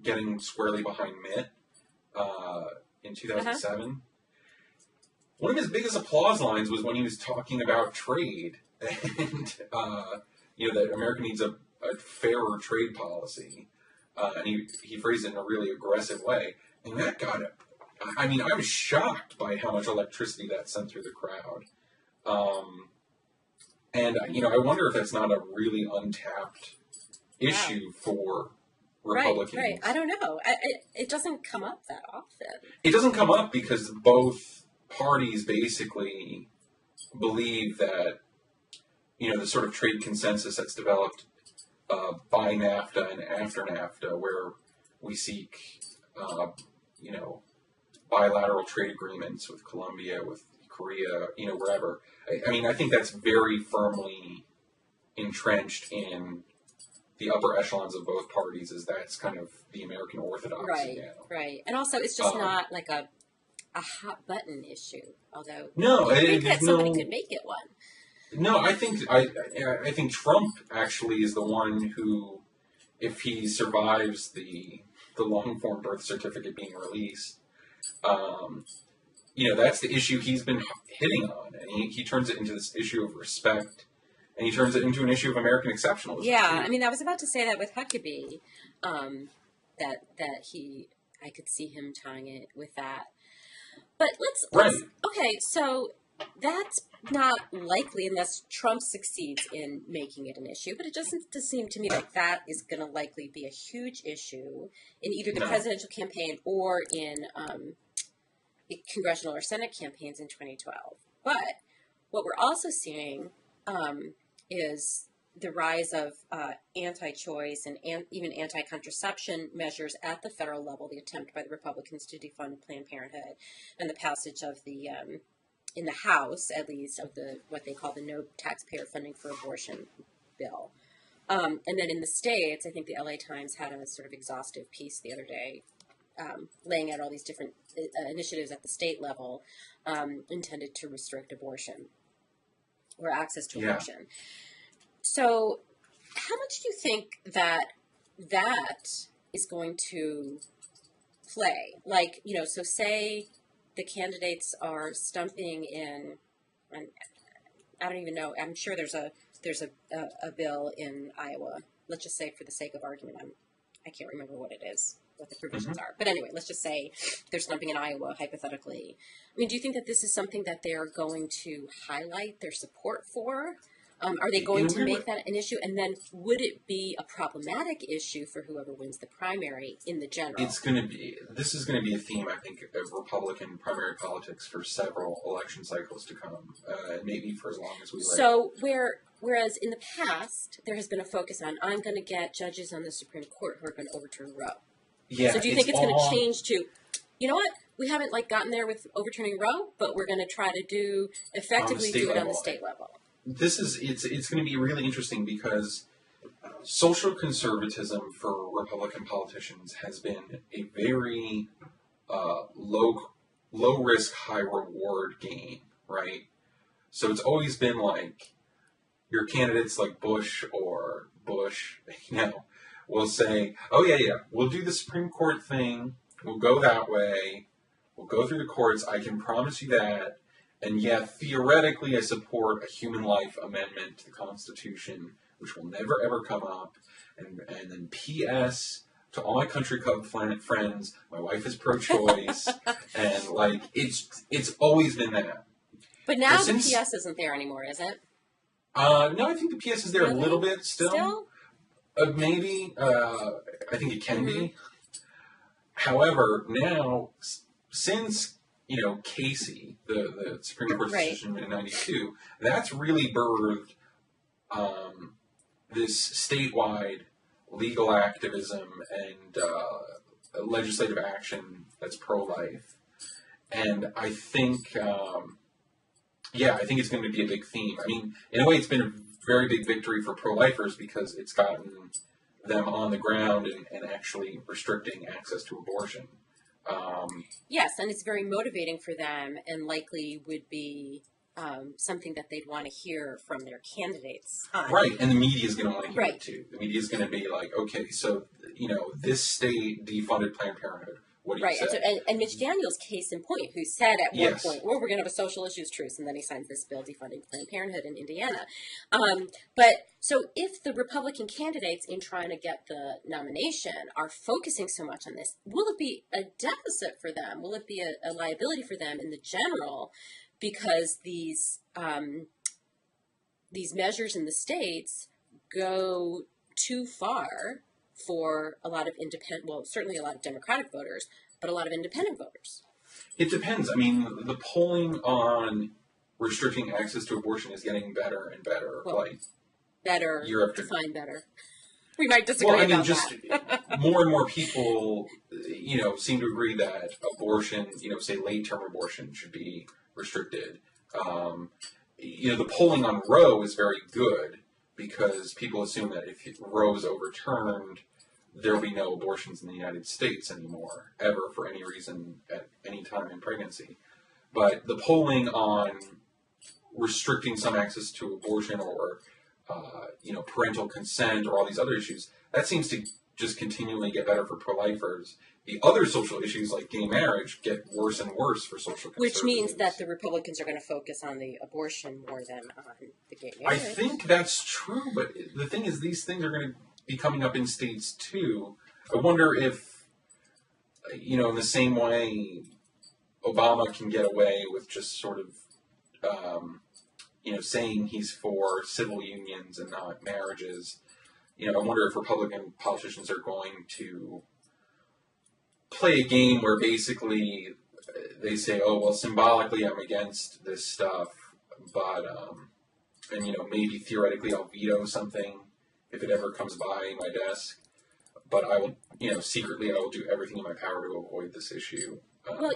getting squarely behind Mitt in 2007. One of his biggest applause lines was when he was talking about trade and, that America needs a fairer trade policy. And he phrased it in a really aggressive way. And that got it. I was shocked by how much electricity that sent through the crowd. I wonder if that's not a really untapped issue for Republicans. Right. I don't know. It doesn't come up that often. It doesn't come up because both parties basically believe that, the sort of trade consensus that's developed by NAFTA and after NAFTA, where we seek, bilateral trade agreements with Colombia, with Korea, wherever. I think that's very firmly entrenched in the upper echelons of both parties, as that's kind of the American orthodoxy now. Right. And also, it's just not like a hot button issue, although no, I think that somebody could make it one. No, I think Trump actually is the one who, if he survives the long form birth certificate being released, that's the issue he's been hitting on, and he turns it into this issue of respect, and he turns it into an issue of American exceptionalism. Yeah, I was about to say that with Huckabee, I could see him tying it with that. But okay, so that's not likely unless Trump succeeds in making it an issue, but it doesn't seem to me like that is going to likely be a huge issue in either the presidential campaign or in congressional or Senate campaigns in 2012. But what we're also seeing is the rise of anti-choice and even anti-contraception measures at the federal level, the attempt by the Republicans to defund Planned Parenthood, and the passage of the in the House, at least, of what they call the No Taxpayer Funding for Abortion bill. And then in the states, I think the LA Times had a sort of exhaustive piece the other day laying out all these different initiatives at the state level intended to restrict abortion or access to abortion. So how much do you think that is going to play? Like, so say the candidates are stumping in, and I don't even know, I'm sure there's a bill in Iowa. Let's just say, for the sake of argument, I can't remember what it is, what the provisions are. But anyway, let's just say there's something in Iowa, hypothetically. Do you think that this is something that they're going to highlight their support for? Are they going to make that an issue? And then would it be a problematic issue for whoever wins the primary in the general? This is going to be a theme, I think, of Republican primary politics for several election cycles to come, maybe for as long as we live. So whereas in the past, there has been a focus on, I'm going to get judges on the Supreme Court who are going to overturn Roe. Yeah, so do you think it's going to change to, you know what, we haven't gotten there with overturning Roe, but we're going to try to effectively do it on the state level? It's going to be really interesting because social conservatism for Republican politicians has been a very low risk, high reward game, right? So it's always been like your candidates like Bush will say, oh yeah, we'll do the Supreme Court thing, we'll go that way, we'll go through the courts, I can promise you that. And yet, theoretically, I support a human life amendment to the Constitution, which will never, ever come up. And then P.S. to all my country club friends, my wife is pro-choice. And, it's always been that. But now the P.S. isn't there anymore, is it? No, I think the P.S. is there a little bit still. Still? Maybe. I think it can be. However, now, since Casey, the Supreme Court decision in 92, that's really birthed this statewide legal activism and legislative action that's pro-life. And I think, I think it's going to be a big theme. In a way, it's been a very big victory for pro-lifers because it's gotten them on the ground and actually restricting access to abortion. Yes, and it's very motivating for them and likely would be something that they'd want to hear from their candidates. Right, and the media is going to want to hear it too. The media is going to be like, okay, so, this state defunded Planned Parenthood. What do you say? And Mitch Daniels, case in point, who said at one point, we're going to have a social issues truce, and then he signs this bill defunding Planned Parenthood in Indiana. So if the Republican candidates, in trying to get the nomination, are focusing so much on this, will it be a deficit for them? Will it be a liability for them in the general? Because these measures in the states go too far for a lot of certainly a lot of Democratic voters, but a lot of independent voters. It depends. The polling on restricting access to abortion is getting better and better. Better. Year after Define better. We might disagree well, I mean, about just that. more and more people, seem to agree that abortion, say late-term abortion, should be restricted. The polling on Roe is very good because people assume that if Roe is overturned, there will be no abortions in the United States anymore, ever, for any reason, at any time in pregnancy. But the polling on restricting some access to abortion or parental consent or all these other issues, that seems to just continually get better for pro-lifers. The other social issues like gay marriage get worse and worse for social conservatives. Which means that the Republicans are going to focus on the abortion more than on the gay marriage. I think that's true, but the thing is these things are going to be coming up in states too. I wonder if, in the same way Obama can get away with just sort of saying he's for civil unions and not marriages. I wonder if Republican politicians are going to play a game where basically they say, oh, well, symbolically I'm against this stuff, but, maybe theoretically I'll veto something if it ever comes by my desk, but I will, secretly I will do everything in my power to avoid this issue. Well,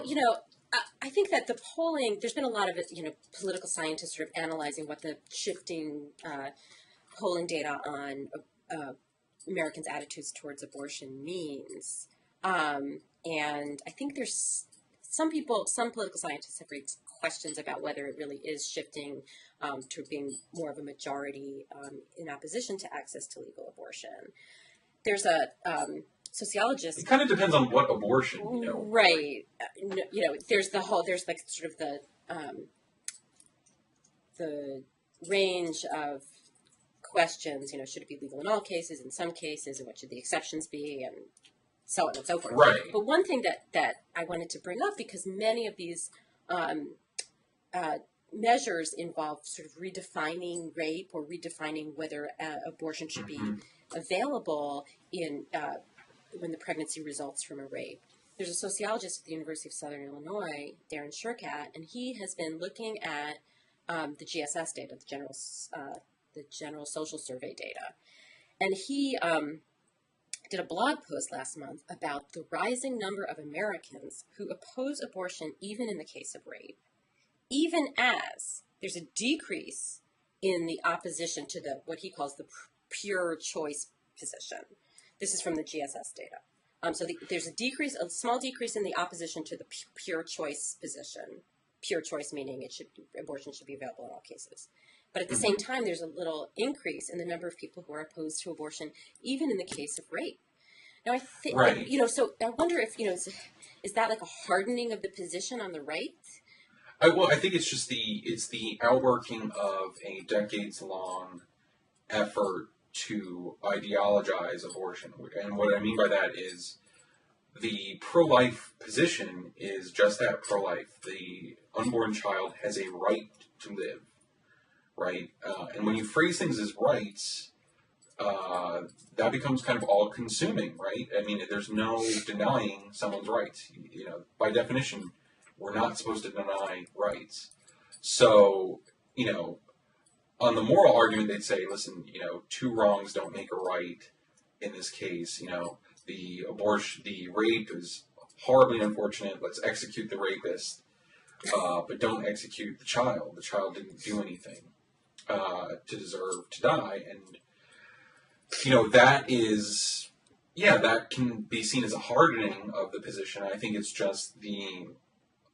I think that the polling, there's been a lot of, political scientists sort of analyzing what the shifting polling data on Americans' attitudes towards abortion means. And I think there's some political scientists have raised questions about whether it really is shifting to being more of a majority in opposition to access to legal abortion. There's a sociologist. It kind of depends on what abortion, Right. There's like sort of the range of questions, should it be legal in all cases, in some cases, and what should the exceptions be, and so on and so forth. Right. But one thing that I wanted to bring up, because many of these measures involve sort of redefining rape or redefining whether abortion should be available in when the pregnancy results from a rape. There's a sociologist at the University of Southern Illinois, Darren Shurkat, and he has been looking at the GSS data, the General Social Survey data. And he did a blog post last month about the rising number of Americans who oppose abortion even in the case of rape, even as there's a decrease in the opposition to what he calls the pure choice position. This is from the GSS data. There's a small decrease in the opposition to the pure choice position. Pure choice meaning abortion should be available in all cases. But at the same time, there's a little increase in the number of people who are opposed to abortion, even in the case of rape. Now, I think, right. So I wonder if, is that like a hardening of the position on the right? I think it's just the outworking of a decades-long effort to ideologize abortion. And what I mean by that is the pro-life position is just that, pro-life. The unborn child has a right to live, right? And when you phrase things as rights, that becomes kind of all-consuming, right? I mean, there's no denying someone's rights. By definition, we're not supposed to deny rights. So, on the moral argument, they'd say, listen, two wrongs don't make a right in this case. The rape is horribly unfortunate. Let's execute the rapist, but don't execute the child. The child didn't do anything to deserve to die. And, that can be seen as a hardening of the position. I think it's just the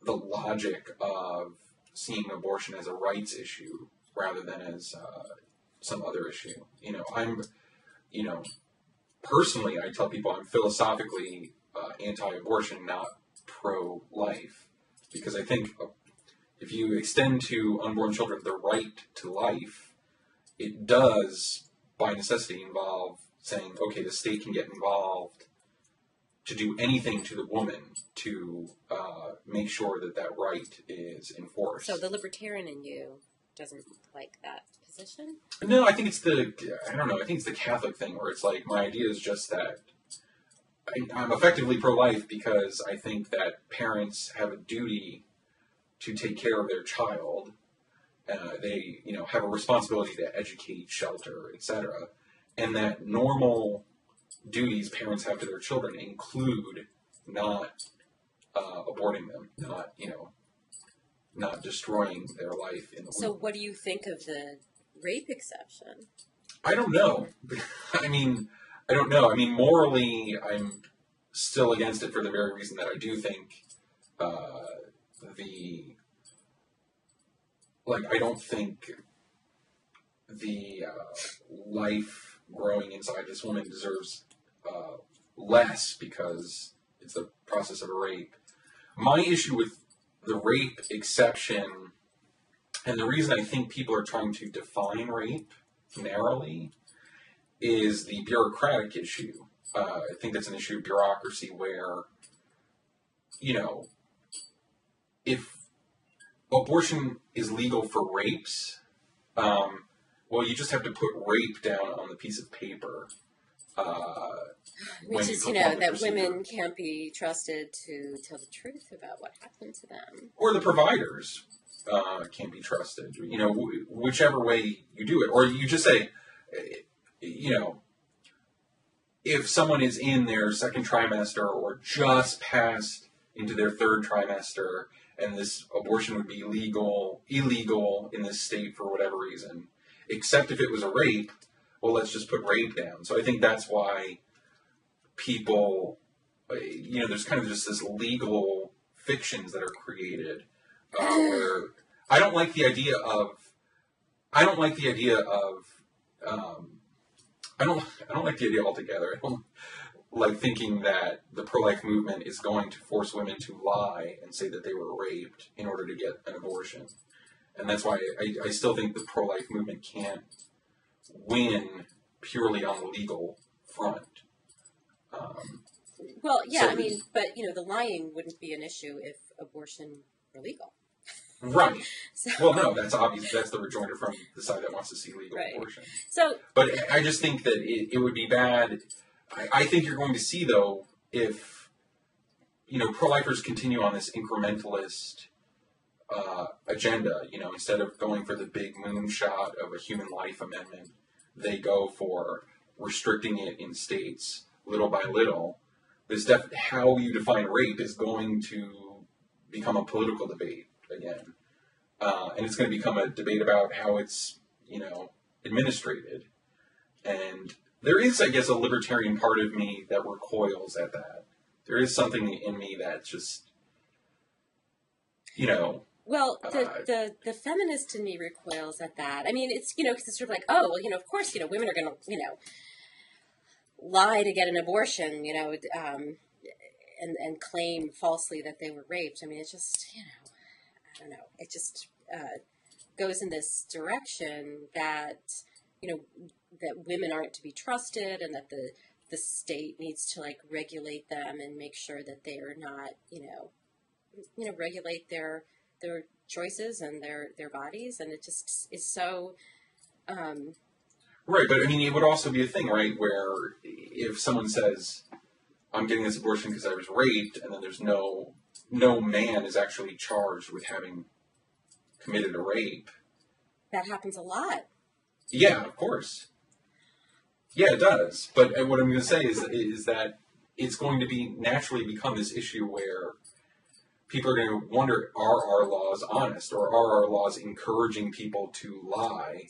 logic of seeing abortion as a rights issue rather than as some other issue. Personally, I tell people I'm philosophically anti-abortion, not pro-life, because I think if you extend to unborn children the right to life, it does, by necessity, involve saying, okay, the state can get involved to do anything to the woman to make sure that right is enforced. So the libertarian in you doesn't like that position? No, I think it's the Catholic thing where it's like, my idea is just that I'm effectively pro-life because I think that parents have a duty to take care of their child. They, have a responsibility to educate, shelter, etc. and that normal duties parents have to their children include not aborting them, not destroying their life in the So womb. what do you think of the rape exception? I don't know. I mean, I don't know. I mean, morally, I'm still against it for the very reason that I do think I don't think the life growing inside this woman deserves less because it's the process of a rape. My issue with the rape exception, and the reason I think people are trying to define rape narrowly, is the bureaucratic issue. I think that's an issue of bureaucracy where, if abortion is legal for rapes, well, you just have to put rape down on the piece of paper. Which is, that women can't be trusted to tell the truth about what happened to them. Or the providers can't be trusted, whichever way you do it. Or you just say, if someone is in their second trimester or just passed into their third trimester and this abortion would be illegal in this state for whatever reason, except if it was a rape, well, let's just put rape down. So I think that's why people, there's kind of just this legal fictions that are created where I don't like the idea of I don't like the idea altogether. I don't like thinking that the pro-life movement is going to force women to lie and say that they were raped in order to get an abortion. And that's why I still think the pro-life movement can't win purely on the legal front. But the lying wouldn't be an issue if abortion were legal. Right. Well, no, that's obvious. That's the rejoinder from the side that wants to see legal abortion. But I just think that it would be bad. I think you're going to see, though, if, pro-lifers continue on this incrementalist agenda, instead of going for the big moonshot of a human life amendment, they go for restricting it in states little by little. How you define rape is going to become a political debate again. And it's going to become a debate about how it's, administrated. And there is, I guess, a libertarian part of me that recoils at that. There is something in me that just, Well, the feminist in me recoils at that. I mean, it's, because it's sort of like, oh, well, of course, women are going to, lie to get an abortion, and claim falsely that they were raped. I mean, it's just, I don't know. It just goes in this direction that, that women aren't to be trusted and that the state needs to, regulate them and make sure that they are not, regulate their choices and their bodies. And it just is so... Right, but I mean, it would also be a thing, right, where if someone says, I'm getting this abortion because I was raped, and then there's no man is actually charged with having committed a rape. That happens a lot. Yeah, of course. Yeah, it does. But what I'm going to say is that it's going to be naturally become this issue where people are going to wonder, are our laws honest, or are our laws encouraging people to lie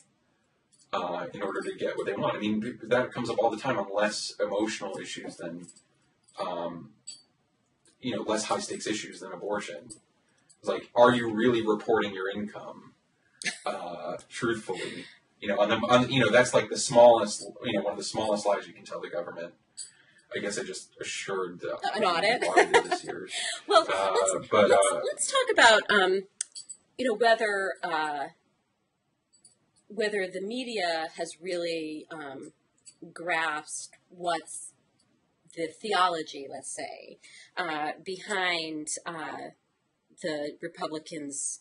in order to get what they want? I mean, that comes up all the time on less emotional issues than, less high-stakes issues than abortion. It's like, are you really reporting your income truthfully? That's like the smallest, one of the smallest lies you can tell the government. I guess I just assured an audit this year. Well, let's talk about, whether the media has really grasped what's the theology, let's say, behind the Republicans'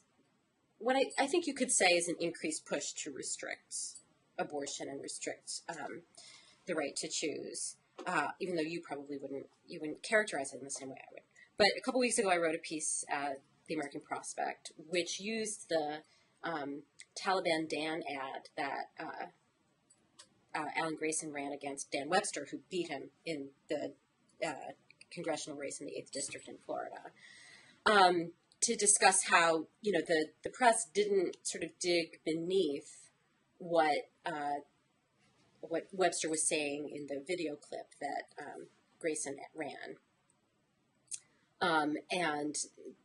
what I think you could say is an increased push to restrict abortion and restrict the right to choose, even though you probably wouldn't characterize it in the same way I would. But a couple weeks ago, I wrote a piece at the American Prospect, which used the Taliban Dan ad that Alan Grayson ran against Dan Webster, who beat him in the congressional race in the 8th District in Florida, to discuss how, the press didn't sort of dig beneath what Webster was saying in the video clip that Grayson ran. And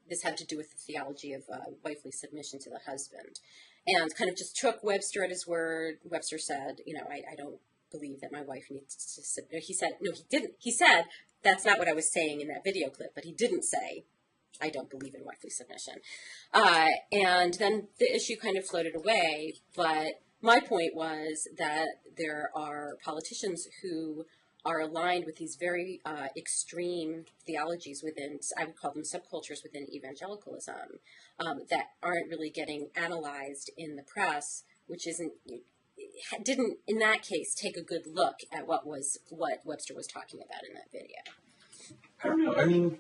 this had to do with the theology of wifely submission to the husband. And kind of just took Webster at his word. Webster said, I don't believe that my wife needs to submit. He said, no, he didn't. He said, that's not what I was saying in that video clip, but he didn't say, I don't believe in wifely submission. And then the issue kind of floated away, but my point was that there are politicians who are aligned with these very extreme theologies within, I would call them subcultures within evangelicalism, that aren't really getting analyzed in the press, which didn't in that case take a good look at what Webster was talking about in that video. I don't know. I mean,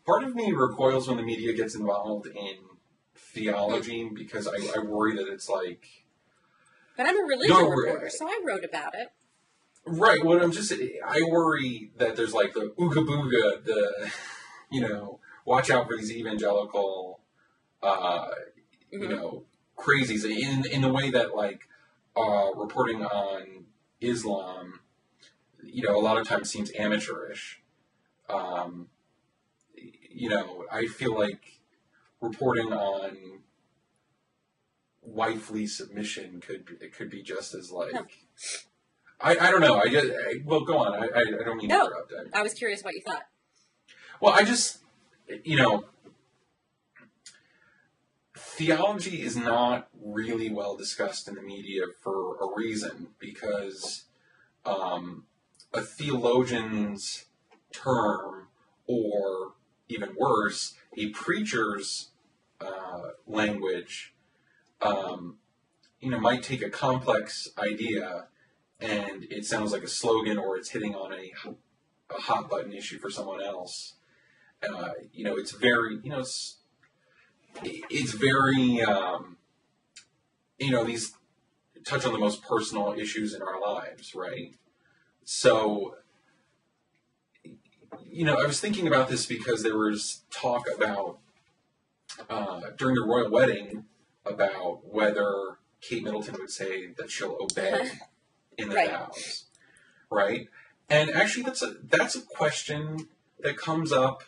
part of me recoils when the media gets involved in theology because I worry that it's like. But I'm a religion reporter, so I wrote about it. Right. What I worry that there's like the ooga booga, watch out for these evangelical, crazies in the way that like reporting on Islam, a lot of times seems amateurish. I feel like reporting on wifely submission could be just as like. No. I don't know. Well, go on. I don't mean to interrupt. I was curious what you thought. Well, I just, theology is not really well discussed in the media for a reason, because a theologian's term, or even worse, a preacher's language, might take a complex idea and it sounds like a slogan, or it's hitting on a hot button issue for someone else. It's very, it's very, these touch on the most personal issues in our lives, right? So, I was thinking about this because there was talk about, during the royal wedding, about whether Kate Middleton would say that she'll obey in the vows, right? And actually, that's a question that comes up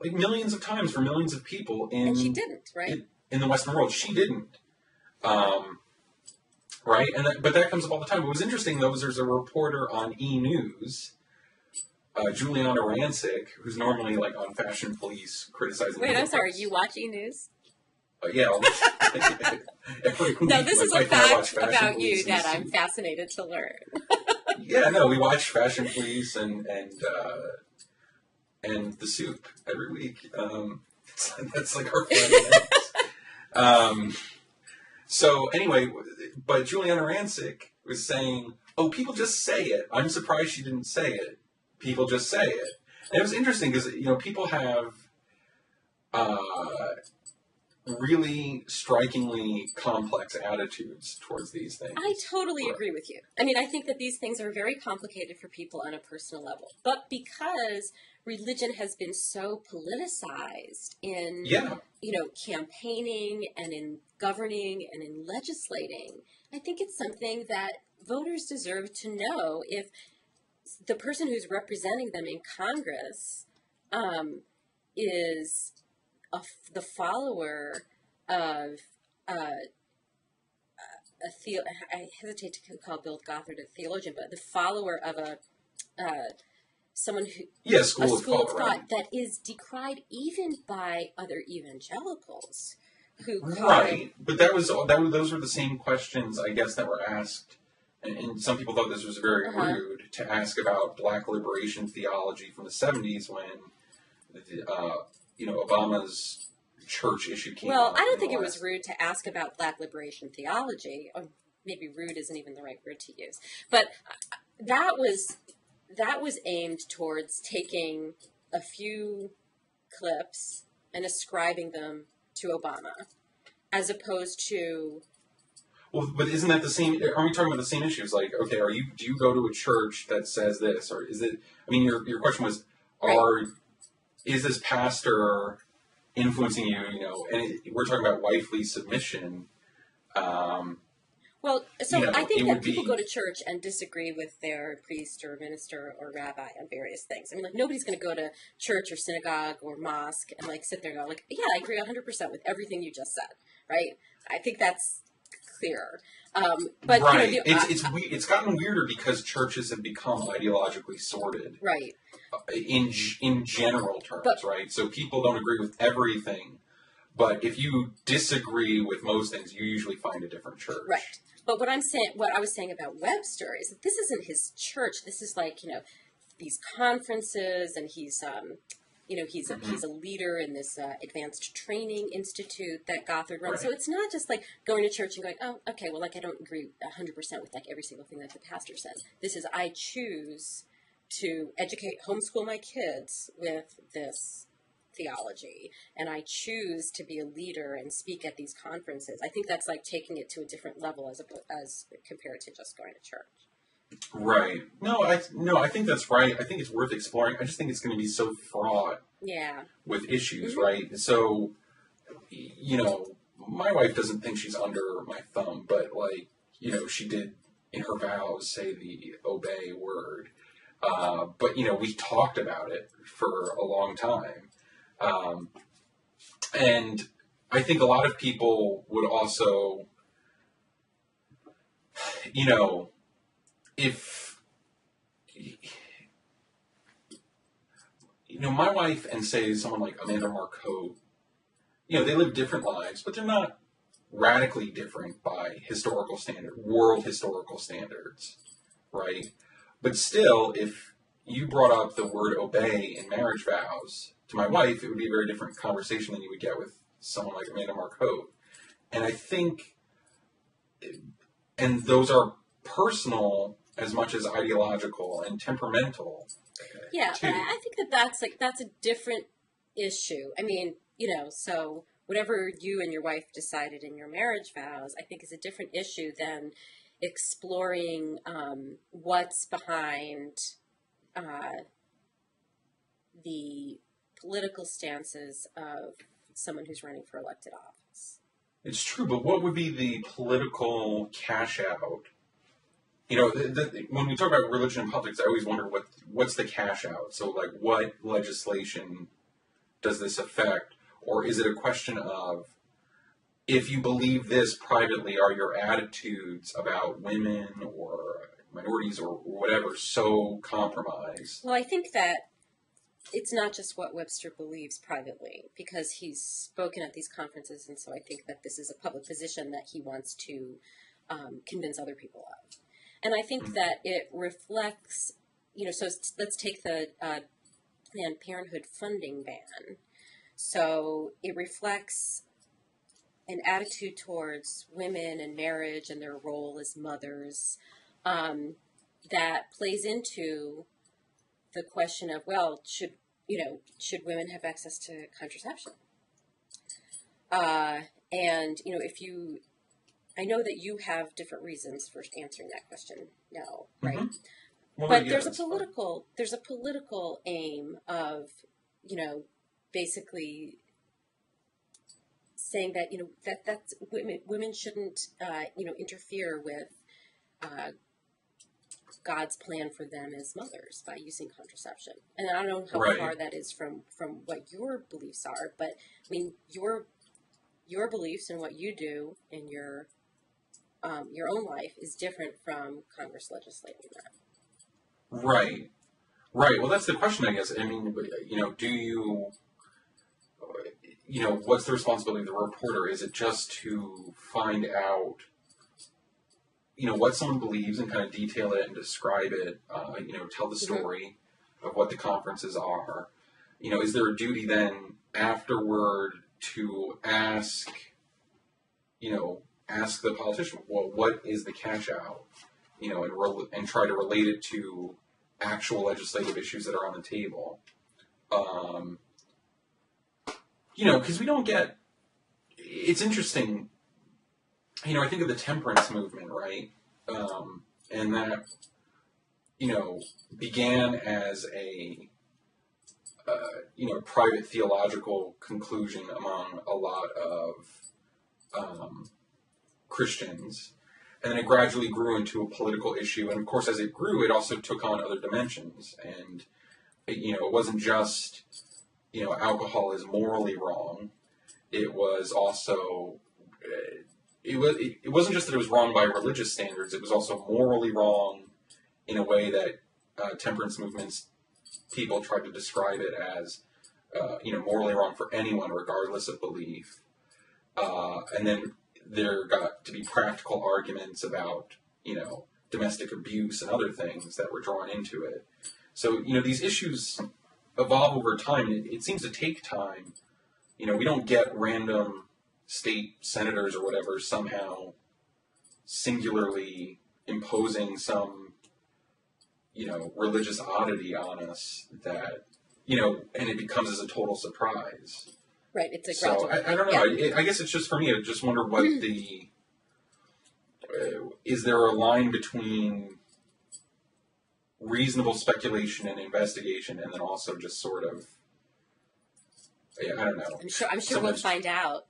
like millions of times for millions of people and she didn't, right? In the Western world, she didn't, right? But that comes up all the time. What was interesting though is there's a reporter on E! News, Juliana Rancic, who's normally like on Fashion Police criticizing. Wait, I'm sorry. You watch E! News? Yeah. No, this is a fact about you that I'm fascinated to learn. Yeah, no, we watch Fashion Police and The Soup every week. That's like our fun. So anyway, but Juliana Rancic was saying, "Oh, people just say it. I'm surprised she didn't say it. People just say it." And it was interesting because people have really strikingly complex attitudes towards these things. I totally agree with you. I mean, I think that these things are very complicated for people on a personal level. But because religion has been so politicized in, campaigning and in governing and in legislating, I think it's something that voters deserve to know if the person who's representing them in Congress is the follower of I hesitate to call Bill Gothard a theologian, but the follower of someone who school of thought, right? That is decried even by other evangelicals who But those were the same questions, I guess, that were asked, and some people thought this was very rude to ask about Black liberation theology from the 70s when Obama's church issue came Well, out. I don't think it was rude to ask about Black liberation theology. Or maybe rude isn't even the right word to use. But that was aimed towards taking a few clips and ascribing them to Obama, as opposed to Well, but isn't that the same? Are we talking about the same issues? Like, okay, do you go to a church that says this, or is it? I mean, your question was, Right. is this pastor influencing you? You know, and we're talking about wifely submission. Well, so You I know, it think that would people be go to church and disagree with their priest or minister or rabbi on various things. I mean, like, nobody's going to go to church or synagogue or mosque and, like, sit there and go, like, yeah, I agree 100% with everything you just said, right? I think that's clearer. But, right. you know, It's gotten weirder because churches have become ideologically sorted. right. In general terms, But, right? So people don't agree with everything, but if you disagree with most things, you usually find a different church. right. But what I was saying about Webster is that this isn't his church. This is like, you know, these conferences, and he's, you know, he's a leader in this advanced training institute that Gothard runs. Right. So it's not just like going to church and going, oh, okay, well, like I don't agree 100% with like every single thing that the pastor says. This is I choose to homeschool my kids with this theology, and I choose to be a leader and speak at these conferences. I think that's like taking it to a different level as compared to just going to church. Right. I think that's right. I think it's worth exploring. I just think it's going to be so fraught with issues, right? So, you know, my wife doesn't think she's under my thumb, but like, you know, she did in her vows say the obey word. But, you know, we talked about it for a long time. And I think a lot of people would also, you know, if, you know, my wife and say someone like Amanda Marcotte, you know, they live different lives, but they're not radically different by world historical standards, right? But still, if you brought up the word obey in marriage vows to my wife, it would be a very different conversation than you would get with someone like Amanda Marcotte. And I think, and those are personal as much as ideological and temperamental. Yeah, too. but I think that's a different issue. I mean, you know, so whatever you and your wife decided in your marriage vows, I think is a different issue than exploring what's behind the political stances of someone who's running for elected office. It's true, but what would be the political cash out? You know, when we talk about religion and politics, I always wonder what's the cash out. So, like, what legislation does this affect? Or is it a question of, if you believe this privately, are your attitudes about women or minorities or whatever so compromised? Well, I think that it's not just what Webster believes privately, because he's spoken at these conferences, and so I think that this is a public position that he wants to convince other people of. And I think that it reflects, you know, so let's take the Planned Parenthood funding ban. So it reflects an attitude towards women and marriage and their role as mothers that plays into the question of, well, should women have access to contraception? And, you know, I know that you have different reasons for answering that question. No, right? Well, but yeah, there's a political aim of, you know, basically saying that, you know, that's women shouldn't, you know, interfere with God's plan for them as mothers by using contraception. And I don't know how far that is from what your beliefs are, but I mean, your beliefs and what you do in your own life is different from Congress legislating that. Right. Well, that's the question, I guess. I mean, you know, what's the responsibility of the reporter? Is it just to find out, you know, what someone believes and kind of detail it and describe it, you know, tell the story of what the conferences are? You know, is there a duty then afterward to ask the politician, well, what is the cash out? You know, and try to relate it to actual legislative issues that are on the table. You know, because we don't get, it's interesting, I think of the temperance movement, right? And that, began as a, private theological conclusion among a lot of Christians. And then it gradually grew into a political issue. And of course, as it grew, it also took on other dimensions. And, it wasn't just, alcohol is morally wrong. It was also, it wasn't just that it was wrong by religious standards. It was also morally wrong in a way that temperance movements people tried to describe it as, morally wrong for anyone regardless of belief. And then there got to be practical arguments about, domestic abuse and other things that were drawn into it. So, these issues evolve over time. It seems to take time. We don't get random state senators or whatever somehow singularly imposing some, religious oddity on us that, and it becomes as a total surprise. Right, it's a gradual. So, I don't know. Yeah. I guess it's just for me. I just wonder what is there a line between reasonable speculation and investigation, and then also just sort of, I don't know. I'm sure we'll find out.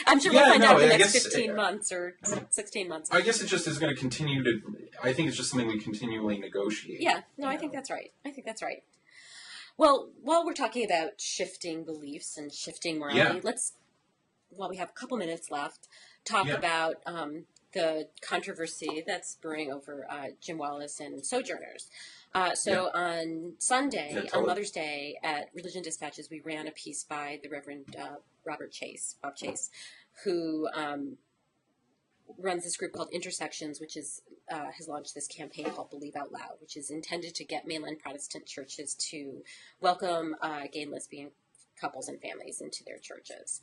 I'm sure we'll find out in the next 15 months or 16 months. I guess it just is going to continue to, I think it's just something we continually negotiate. Yeah, no, I think that's right. Well, while we're talking about shifting beliefs and shifting morality, let's, while we have a couple minutes left, talk about the controversy that's brewing over Jim Wallis and Sojourners. On Sunday, on Mother's Day, at Religion Dispatches, we ran a piece by the Reverend Bob Chase, who runs this group called Intersections, which is has launched this campaign called Believe Out Loud, which is intended to get mainline Protestant churches to welcome gay and lesbian couples and families into their churches.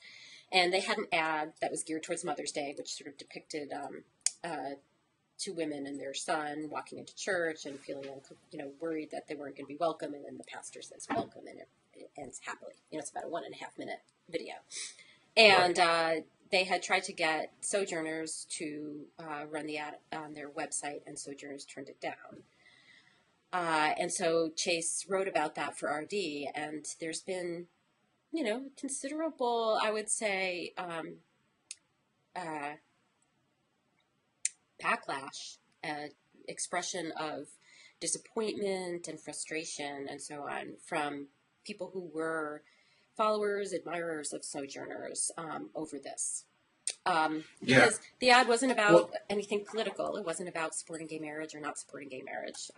And they had an ad that was geared towards Mother's Day, which sort of depicted two women and their son walking into church and feeling, worried that they weren't going to be welcome. And then the pastor says welcome, and it ends happily. It's about a 1.5 minute video. And they had tried to get Sojourners to run the ad on their website, and Sojourners turned it down. And so Chase wrote about that for RD, and there's been, considerable, I would say, backlash, expression of disappointment and frustration and so on from people who were followers, admirers of Sojourners over this. Because the ad wasn't about anything political. It wasn't about supporting gay marriage or not supporting gay marriage.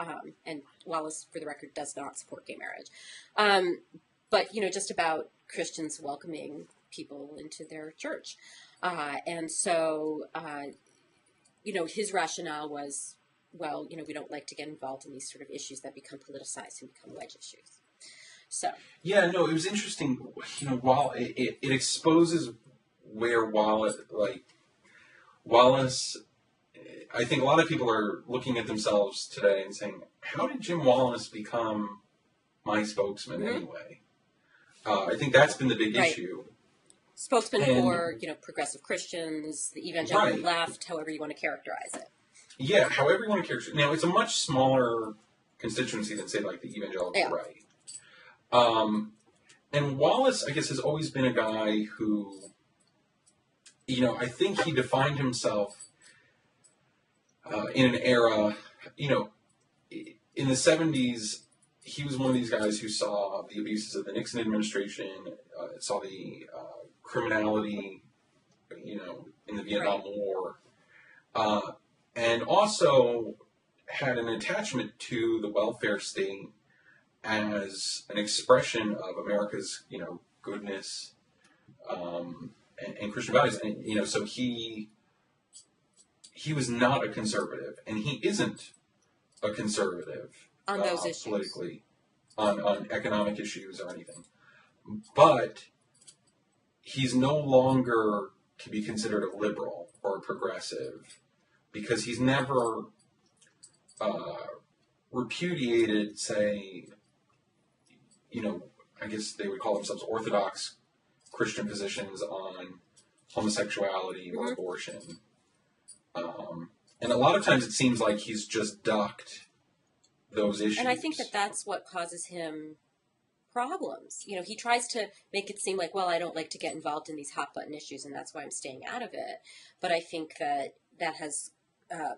And Wallis, for the record, does not support gay marriage. But, just about Christians welcoming people into their church. And so, his rationale was, well, we don't like to get involved in these sort of issues that become politicized and become wedge issues. So. Yeah, no, it was interesting, while it exposes where Wallis, I think a lot of people are looking at themselves today and saying, how did Jim Wallis become my spokesman anyway? I think that's been the big issue. Spokesman for, progressive Christians, the evangelical left, however you want to characterize it. Yeah, however you want to characterize it. Now, it's a much smaller constituency than, say, like the evangelical right. And Wallis, I guess, has always been a guy who, I think he defined himself in an era, in the 70s, he was one of these guys who saw the abuses of the Nixon administration, saw the criminality, in the Vietnam War, and also had an attachment to the welfare state as an expression of America's, goodness and Christian values. And, so he was not a conservative, and he isn't a conservative on those issues, politically, on economic issues or anything. But he's no longer to be considered a liberal or a progressive because he's never repudiated, say, I guess they would call themselves Orthodox Christian positions on homosexuality or Mm-hmm. abortion. And a lot of times it seems like he's just ducked those issues. And I think that that's what causes him problems. You know, he tries to make it seem like, well, I don't like to get involved in these hot button issues, and that's why I'm staying out of it. But I think that that has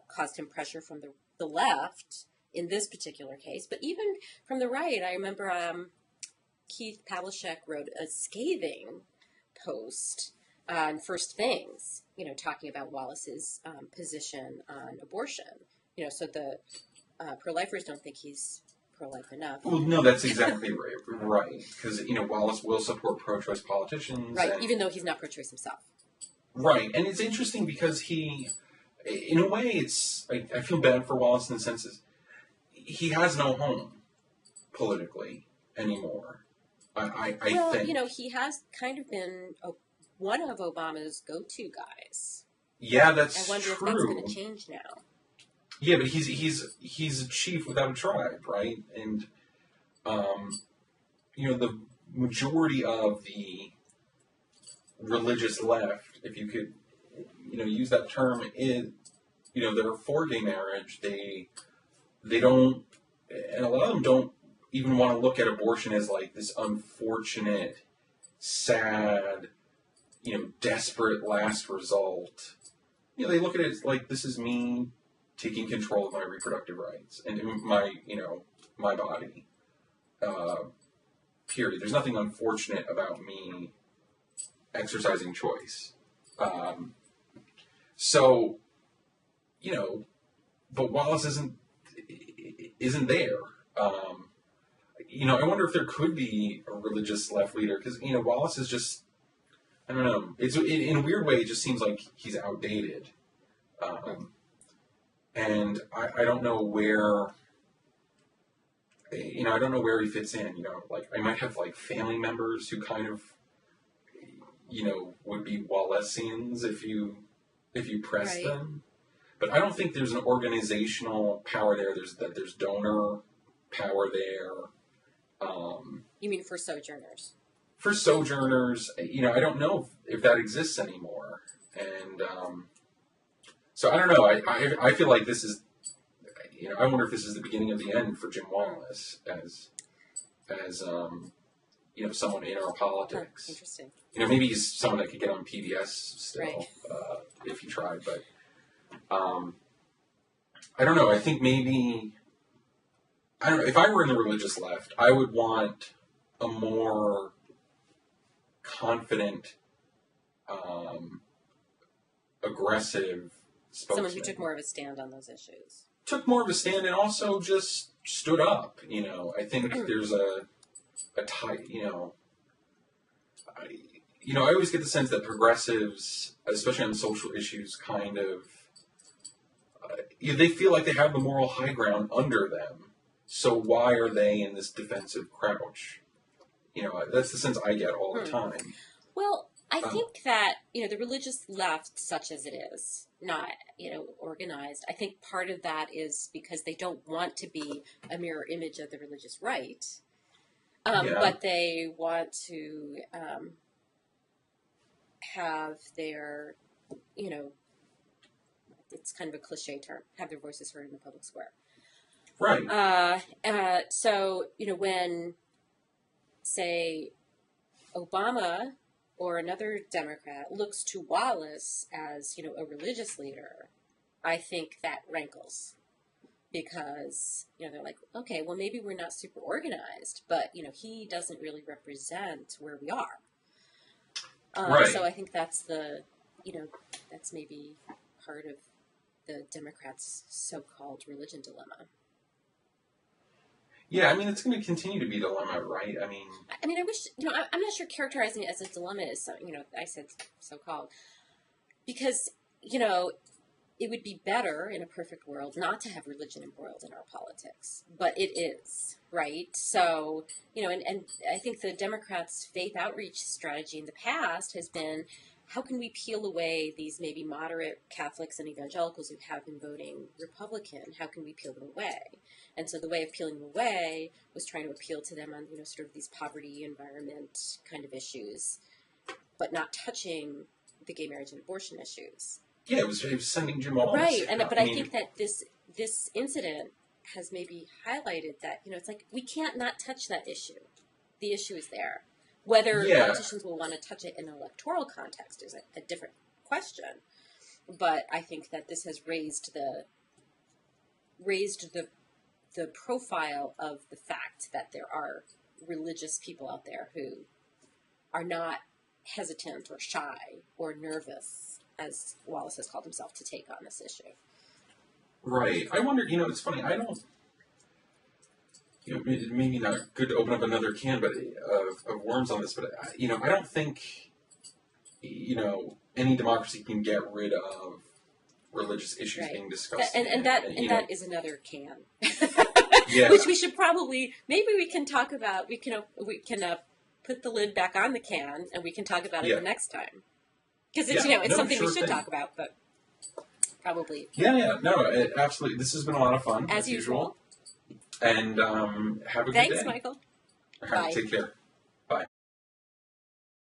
caused him pressure from the left in this particular case. But even from the right, I remember Keith Pavlicek wrote a scathing post on First Things, you know, talking about Wallis's position on abortion. You know, so the pro-lifers don't think he's pro-life enough. Well, no, that's exactly right. Because, you know, Wallis will support pro-choice politicians. Right, even though he's not pro-choice himself. Right, and it's interesting because he, in a way, I feel bad for Wallis in the sense that he has no home politically anymore. I think. You know, he has kind of been one of Obama's go-to guys. Yeah, that's true. I wonder true. if that's going to change now. Yeah, but he's a chief without a tribe, right? And you know, the majority of the religious left, if you could, you know, use that term, is, you know, they're for gay marriage. They don't, and a lot of them don't even want to look at abortion as like this unfortunate, sad, you know, desperate last result. You know, they look at it as like, this is me taking control of my reproductive rights and my, you know, my body. Period. There's nothing unfortunate about me exercising choice. So, you know, but Wallis isn't there. You know, I wonder if there could be a religious left leader, because, you know, Wallis is just, I don't know. It's in a weird way, it just seems like he's outdated. And I don't know where, you know, I don't know where he fits in. You know, like, I might have, like, family members who kind of, you know, would be Wallisians if you press Right. them. But I don't think there's an organizational power there. There's donor power there. You mean for sojourners? For sojourners, you know, I don't know if that exists anymore. And so I don't know. I feel like this is, you know, I wonder if this is the beginning of the end for Jim Wallis as you know, someone in our politics. Oh, interesting. You know, maybe he's someone that could get on PBS still, Right. if he tried. But I don't know. I think maybe, I don't know. If I were in the religious left, I would want a more confident, aggressive spokesman. Someone who took more of a stand on those issues. Took more of a stand and also just stood up. You know, I think there's a tight, you know, I always get the sense that progressives, especially on social issues, kind of, they feel like they have the moral high ground under them. So why are they in this defensive crouch? You know, that's the sense I get all the time. Well, I think that, you know, the religious left, such as it is, not, you know, organized, I think part of that is because they don't want to be a mirror image of the religious right. But they want to have their, you know, it's kind of a cliche term, have their voices heard in the public square. Right. So, you know, when, say, Obama or another Democrat looks to Wallis as, you know, a religious leader, I think that rankles. Because, you know, they're like, okay, well, maybe we're not super organized, but, you know, he doesn't really represent where we are. Right. So I think that's the, you know, that's maybe part of the Democrats' so-called religion dilemma. Yeah, I mean, it's going to continue to be a dilemma, right? I mean, I wish, you know, I'm not sure characterizing it as a dilemma is, so, you know, I said so-called. Because, you know, it would be better in a perfect world not to have religion embroiled in our politics. But it is, right? So, you know, and I think the Democrats' faith outreach strategy in the past has been, how can we peel away these maybe moderate Catholics and evangelicals who have been voting Republican? How can we peel them away? And so the way of peeling them away was trying to appeal to them on, you know, sort of these poverty, environment kind of issues, but not touching the gay marriage and abortion issues. Yeah, it was sending Jim Wallis. Right, but I think that this incident has maybe highlighted that, it's like we can't not touch that issue. The issue is there. Whether politicians will want to touch it in an electoral context is a different question. But I think that this has raised the profile of the fact that there are religious people out there who are not hesitant or shy or nervous, as Wallis has called himself, to take on this issue. Right. I wonder, it's funny, I don't, maybe not good to open up another can of worms on this, but, I don't think, any democracy can get rid of religious issues being discussed. And that is another can. Yeah. Which we should probably, maybe we can talk about, we can put the lid back on the can and we can talk about it the next time. Because it's something we should talk about, but probably. Yeah, no, absolutely. This has been a lot of fun. As usual. And have a good day. Thanks, Michael. All right, take care.